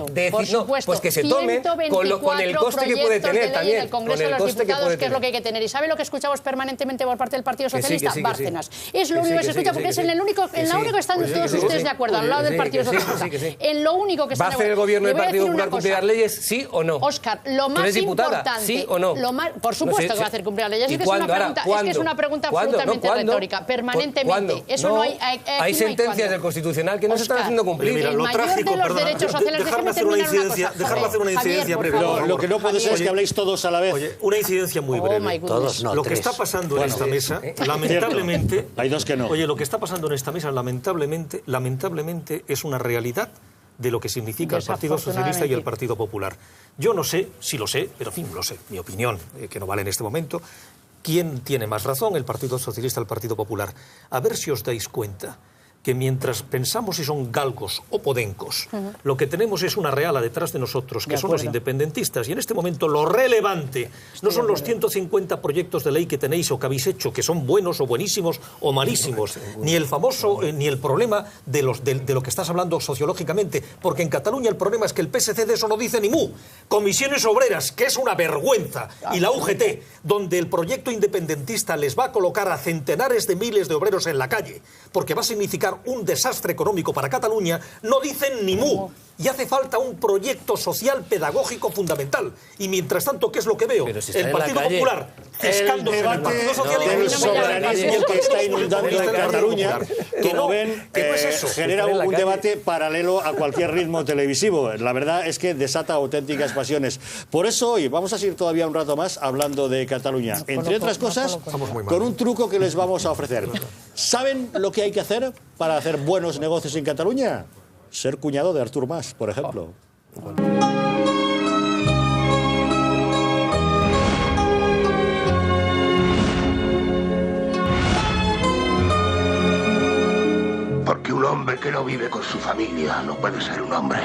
Pues que se tomen con el coste que puede tener también. En el Congreso de los Diputados, que es lo que hay que tener. ¿Y sabe lo que escuchamos permanentemente por parte del Partido Socialista? Bárcenas. Es lo único que se escucha porque es en la única que están todos ustedes de acuerdo, al lado del Partido Socialista. En lo único que ¿Va a hacer el gobierno del Partido Popular cumplir las leyes, sí o no? Óscar, lo más importante... ¿Sí o no? Por supuesto que va a hacer cumplir las leyes. Es que es una pregunta absolutamente retórica. Permanentemente. Eso no hay... Hay sentencias del Constitucional que no se están haciendo cumplir. El mayor de los derechos sociales... Dejarme hacer una incidencia breve. Lo que no puede ser es que habléis todos a la vez. Oye, una incidencia muy breve. Todos no, lo que está pasando en esta mesa, lamentablemente... Hay dos que no. Oye, lo que está pasando en esta mesa, lamentablemente, es una realidad de lo que significa el Partido Socialista y el Partido Popular. Yo no sé, sí lo sé, pero en fin, lo sé, mi opinión, que no vale en este momento, quién tiene más razón, el Partido Socialista o el Partido Popular. A ver si os dais cuenta que mientras pensamos si son galgos o podencos, lo que tenemos es una reala detrás de nosotros, que son los independentistas. Y en este momento lo relevante no son los 150 proyectos de ley que tenéis o que habéis hecho, que son buenos o buenísimos o malísimos, ni el famoso, ni el problema de lo que estás hablando sociológicamente, porque en Cataluña el problema es que el PSC de eso no dice ni mu. Comisiones Obreras, que es una vergüenza, y la UGT, donde el proyecto independentista les va a colocar a centenares de miles de obreros en la calle, porque va a significar un desastre económico para Cataluña, no dicen ni mu. Y hace falta un proyecto social pedagógico fundamental. Y mientras tanto, ¿qué es lo que veo? El Partido Popular pescándose en el Partido Socialista. El soberanismo que está inundando en Cataluña, como ven, genera un debate paralelo a cualquier ritmo televisivo. La verdad es que desata auténticas pasiones. Por eso hoy vamos a seguir todavía un rato más hablando de Cataluña. Entre otras cosas, con un truco que les vamos a ofrecer. ¿Saben lo que hay que hacer para hacer buenos negocios en Cataluña? Ser cuñado de Artur Mas, por ejemplo. Porque un hombre que no vive con su familia no puede ser un hombre.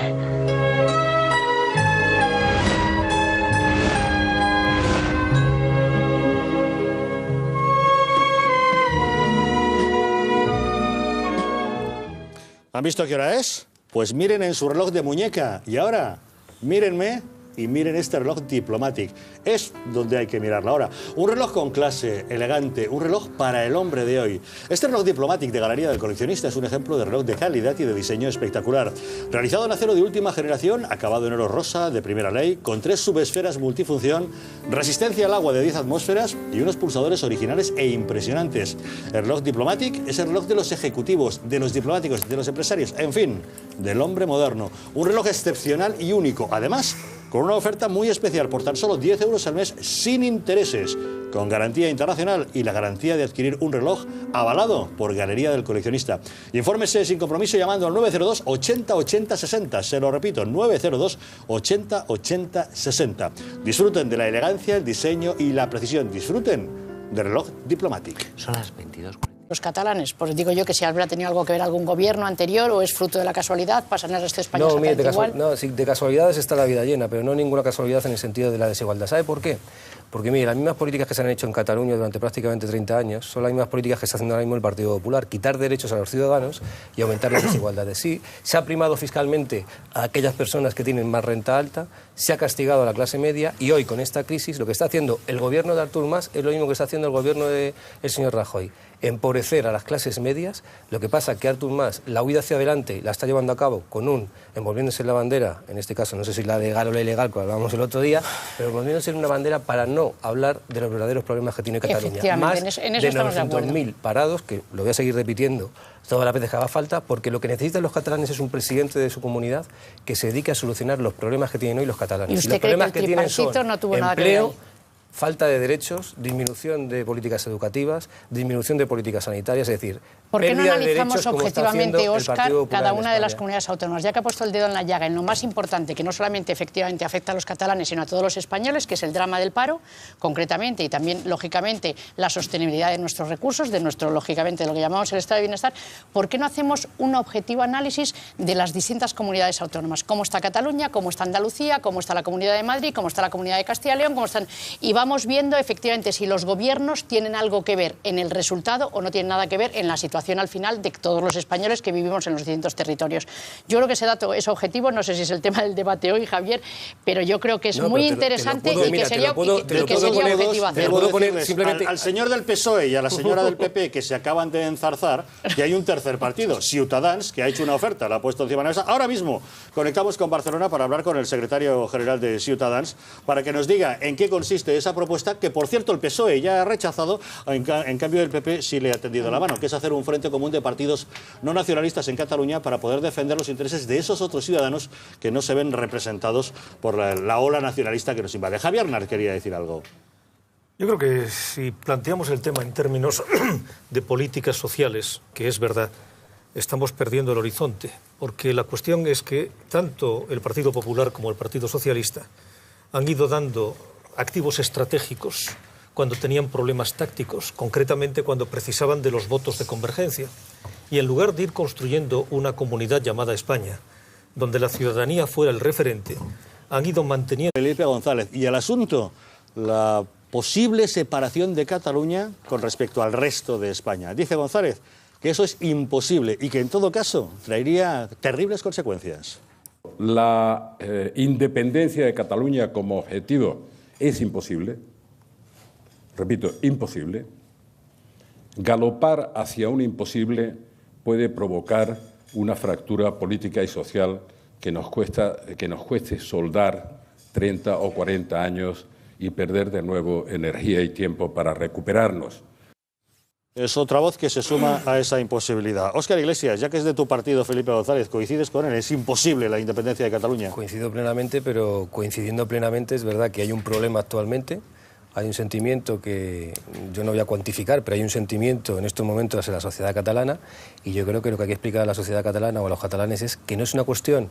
¿Han visto qué hora es? Pues miren en su reloj de muñeca. Y ahora, mírenme y miren este reloj Diplomatic. Es donde hay que mirar la hora. Un reloj con clase, elegante, un reloj para el hombre de hoy. Este reloj Diplomatic de Galería del Coleccionista es un ejemplo de reloj de calidad y de diseño espectacular. Realizado en acero de última generación, acabado en oro rosa, de primera ley, con 3 subesferas multifunción, resistencia al agua de 10 atmósferas y unos pulsadores originales e impresionantes. El reloj Diplomatic es el reloj de los ejecutivos, de los diplomáticos, de los empresarios, en fin, del hombre moderno. Un reloj excepcional y único. Además, con una oferta muy especial por tan solo 10 euros al mes sin intereses, con garantía internacional y la garantía de adquirir un reloj avalado por Galería del Coleccionista. Infórmese sin compromiso llamando al 902 80 80 60. Se lo repito, 902 80 80 60. Disfruten de la elegancia, el diseño y la precisión. Disfruten del reloj Diplomatic. Son las 22. Los catalanes, pues digo yo que si habrá tenido algo que ver algún gobierno anterior o es fruto de la casualidad, pasa en el resto de España exactamente igual. No, sí, de casualidades está la vida llena, pero no ninguna casualidad en el sentido de la desigualdad. ¿Sabe por qué? Porque, mire, las mismas políticas que se han hecho en Cataluña durante prácticamente 30 años son las mismas políticas que está haciendo ahora mismo el Partido Popular, quitar derechos a los ciudadanos y aumentar las desigualdades. Sí, se ha primado fiscalmente a aquellas personas que tienen más renta alta, se ha castigado a la clase media y hoy, con esta crisis, lo que está haciendo el gobierno de Artur Mas es lo mismo que está haciendo el gobierno del señor Rajoy. Empobrecer a las clases medias. Lo que pasa es que Artur Mas la huida hacia adelante la está llevando a cabo con envolviéndose en la bandera, en este caso no sé si la legal o la ilegal, como hablábamos el otro día, pero envolviéndose en una bandera para no hablar de los verdaderos problemas que tiene Cataluña. Más en eso de estamos de acuerdo. 900.000 parados, que lo voy a seguir repitiendo todas las veces que haga falta, porque lo que necesitan los catalanes es un presidente de su comunidad que se dedique a solucionar los problemas que tienen hoy los catalanes. ¿Y usted cree que el tripartito no tuvo nada que ver ahí? Falta de derechos, disminución de políticas educativas, disminución de políticas sanitarias, es decir, ¿por qué no pérdida de analizamos derechos, como está objetivamente, haciendo el Óscar, Partido Popular cada en una de las España? comunidades autónomas, ya que ha puesto el dedo en la llaga en lo más importante, que no solamente efectivamente afecta a los catalanes, sino a todos los españoles, que es el drama del paro, concretamente, y también, lógicamente, la sostenibilidad de nuestros recursos, de nuestro, lógicamente, de lo que llamamos el estado de bienestar? ¿Por qué no hacemos un objetivo análisis de las distintas comunidades autónomas? ¿Cómo está Cataluña? ¿Cómo está Andalucía? ¿Cómo está la Comunidad de Madrid? ¿Cómo está la Comunidad de Castilla y León? ¿Cómo están? Y vamos viendo, efectivamente, si los gobiernos tienen algo que ver en el resultado o no tienen nada que ver en la situación al final de todos los españoles que vivimos en los distintos territorios. Yo creo que ese dato es objetivo, no sé si es el tema del debate hoy, Javier, pero yo creo que es muy interesante y que sería objetivo hacerlo. Simplemente al señor del PSOE y a la señora del PP que se acaban de enzarzar, que hay un tercer partido, Ciutadans, que ha hecho una oferta, la ha puesto encima de la mesa. Ahora mismo conectamos con Barcelona para hablar con el secretario general de Ciutadans para que nos diga en qué consiste esa propuesta que, por cierto, el PSOE ya ha rechazado, en cambio el PP sí le ha tendido la mano, que es hacer un frente común de partidos no nacionalistas en Cataluña para poder defender los intereses de esos otros ciudadanos que no se ven representados por la ola nacionalista que nos invade. Javier Nart quería decir algo. Yo creo que si planteamos el tema en términos de políticas sociales, que es verdad, estamos perdiendo el horizonte, porque la cuestión es que tanto el Partido Popular como el Partido Socialista han ido dando activos estratégicos cuando tenían problemas tácticos, concretamente cuando precisaban de los votos de convergencia. Y en lugar de ir construyendo una comunidad llamada España, donde la ciudadanía fuera el referente, han ido manteniendo... Felipe González, y el asunto, la posible separación de Cataluña con respecto al resto de España. Dice González que eso es imposible y que en todo caso traería terribles consecuencias. La independencia de Cataluña como objetivo es imposible, repito, imposible. Galopar hacia un imposible puede provocar una fractura política y social que nos cueste soldar 30 o 40 años y perder de nuevo energía y tiempo para recuperarnos. Es otra voz que se suma a esa imposibilidad. Óscar Iglesias, ya que es de tu partido, Felipe González, ¿coincides con él? ¿Es imposible la independencia de Cataluña? Coincido plenamente, pero coincidiendo plenamente es verdad que hay un problema actualmente. Hay un sentimiento que yo no voy a cuantificar, pero hay un sentimiento en estos momentos en la sociedad catalana, y yo creo que lo que hay que explicar a la sociedad catalana o a los catalanes es que no es una cuestión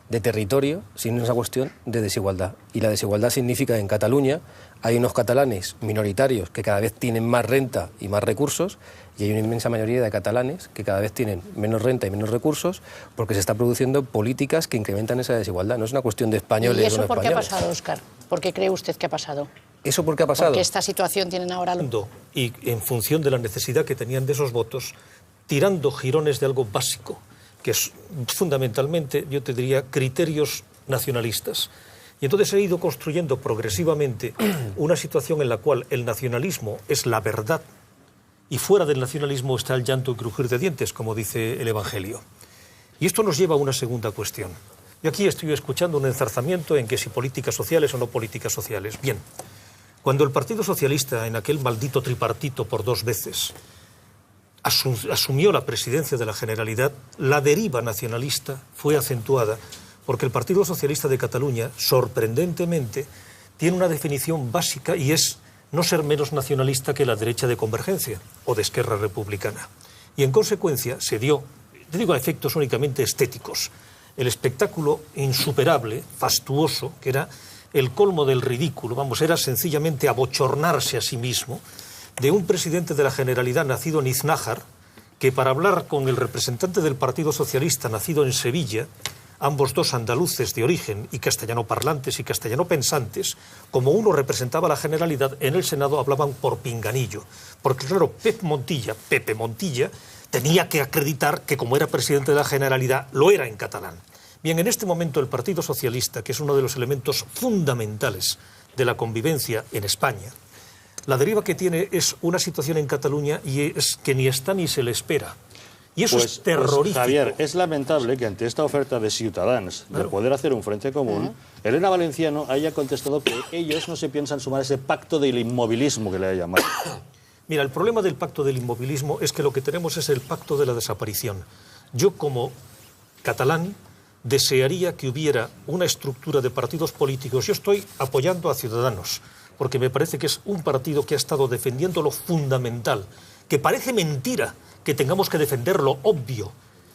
de territorio, sino es una cuestión de desigualdad. Y la desigualdad significa que en Cataluña hay unos catalanes minoritarios que cada vez tienen más renta y más recursos, y hay una inmensa mayoría de catalanes que cada vez tienen menos renta y menos recursos porque se están produciendo políticas que incrementan esa desigualdad. No es una cuestión de españoles o no españoles. ¿Y eso por qué ha pasado, Óscar? ¿Por qué cree usted que ha pasado? ¿Eso por qué ha pasado? Porque esta situación tienen ahora... Y en función de la necesidad que tenían de esos votos, tirando jirones de algo básico, que es fundamentalmente, yo te diría, criterios nacionalistas. Y entonces se ha ido construyendo progresivamente una situación en la cual el nacionalismo es la verdad y fuera del nacionalismo está el llanto y crujir de dientes, como dice el Evangelio. Y esto nos lleva a una segunda cuestión. Yo aquí estoy escuchando un enzarzamiento en que si políticas sociales o no políticas sociales. Bien, cuando el Partido Socialista, en aquel maldito tripartito por 2 veces, asumió la presidencia de la Generalidad, la deriva nacionalista fue acentuada porque el Partido Socialista de Cataluña, sorprendentemente, tiene una definición básica y es no ser menos nacionalista que la derecha de Convergencia o de Esquerra Republicana. Y en consecuencia se dio, te digo a efectos únicamente estéticos, el espectáculo insuperable, fastuoso, que era el colmo del ridículo, vamos, era sencillamente abochornarse a sí mismo, de un presidente de la Generalidad nacido en Iznájar, que para hablar con el representante del Partido Socialista nacido en Sevilla, ambos dos andaluces de origen y castellano parlantes y castellano pensantes, como uno representaba la Generalidad, en el Senado hablaban por pinganillo. Porque claro, Pepe Montilla, tenía que acreditar que como era presidente de la Generalidad, lo era en catalán. Bien, en este momento el Partido Socialista, que es uno de los elementos fundamentales de la convivencia en España, la deriva que tiene es una situación en Cataluña y es que ni está ni se le espera. Y eso es terrorífico. Pues, Javier, es lamentable que ante esta oferta de Ciutadans de poder hacer un frente común, Elena Valenciano haya contestado que ellos no se piensan sumar a ese pacto del inmovilismo que le ha llamado. Mira, el problema del pacto del inmovilismo es que lo que tenemos es el pacto de la desaparición. Yo, como catalán, desearía que hubiera una estructura de partidos políticos. Yo estoy apoyando a Ciudadanos, porque me parece que es un partido que ha estado defendiendo lo fundamental, que parece mentira que tengamos que defender lo obvio.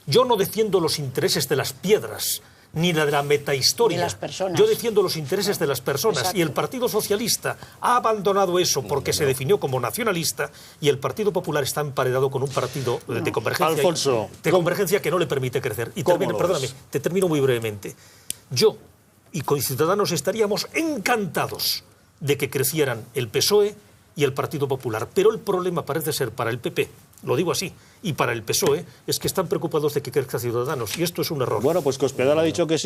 Yo no defiendo los intereses de las piedras, ni de la metahistoria. Ni las personas. Yo defiendo los intereses de las personas. Exacto. Y el Partido Socialista ha abandonado eso porque se definió como nacionalista, y el Partido Popular está emparedado con un partido de convergencia, Alfonso, de convergencia que no le permite crecer. Y te termino muy brevemente. Yo y con Ciudadanos estaríamos encantados de que crecieran el PSOE y el Partido Popular. Pero el problema parece ser para el PP, lo digo así, y para el PSOE, es que están preocupados de que crezca Ciudadanos. Y esto es un error. Bueno, pues Cospedal ha dicho que sí.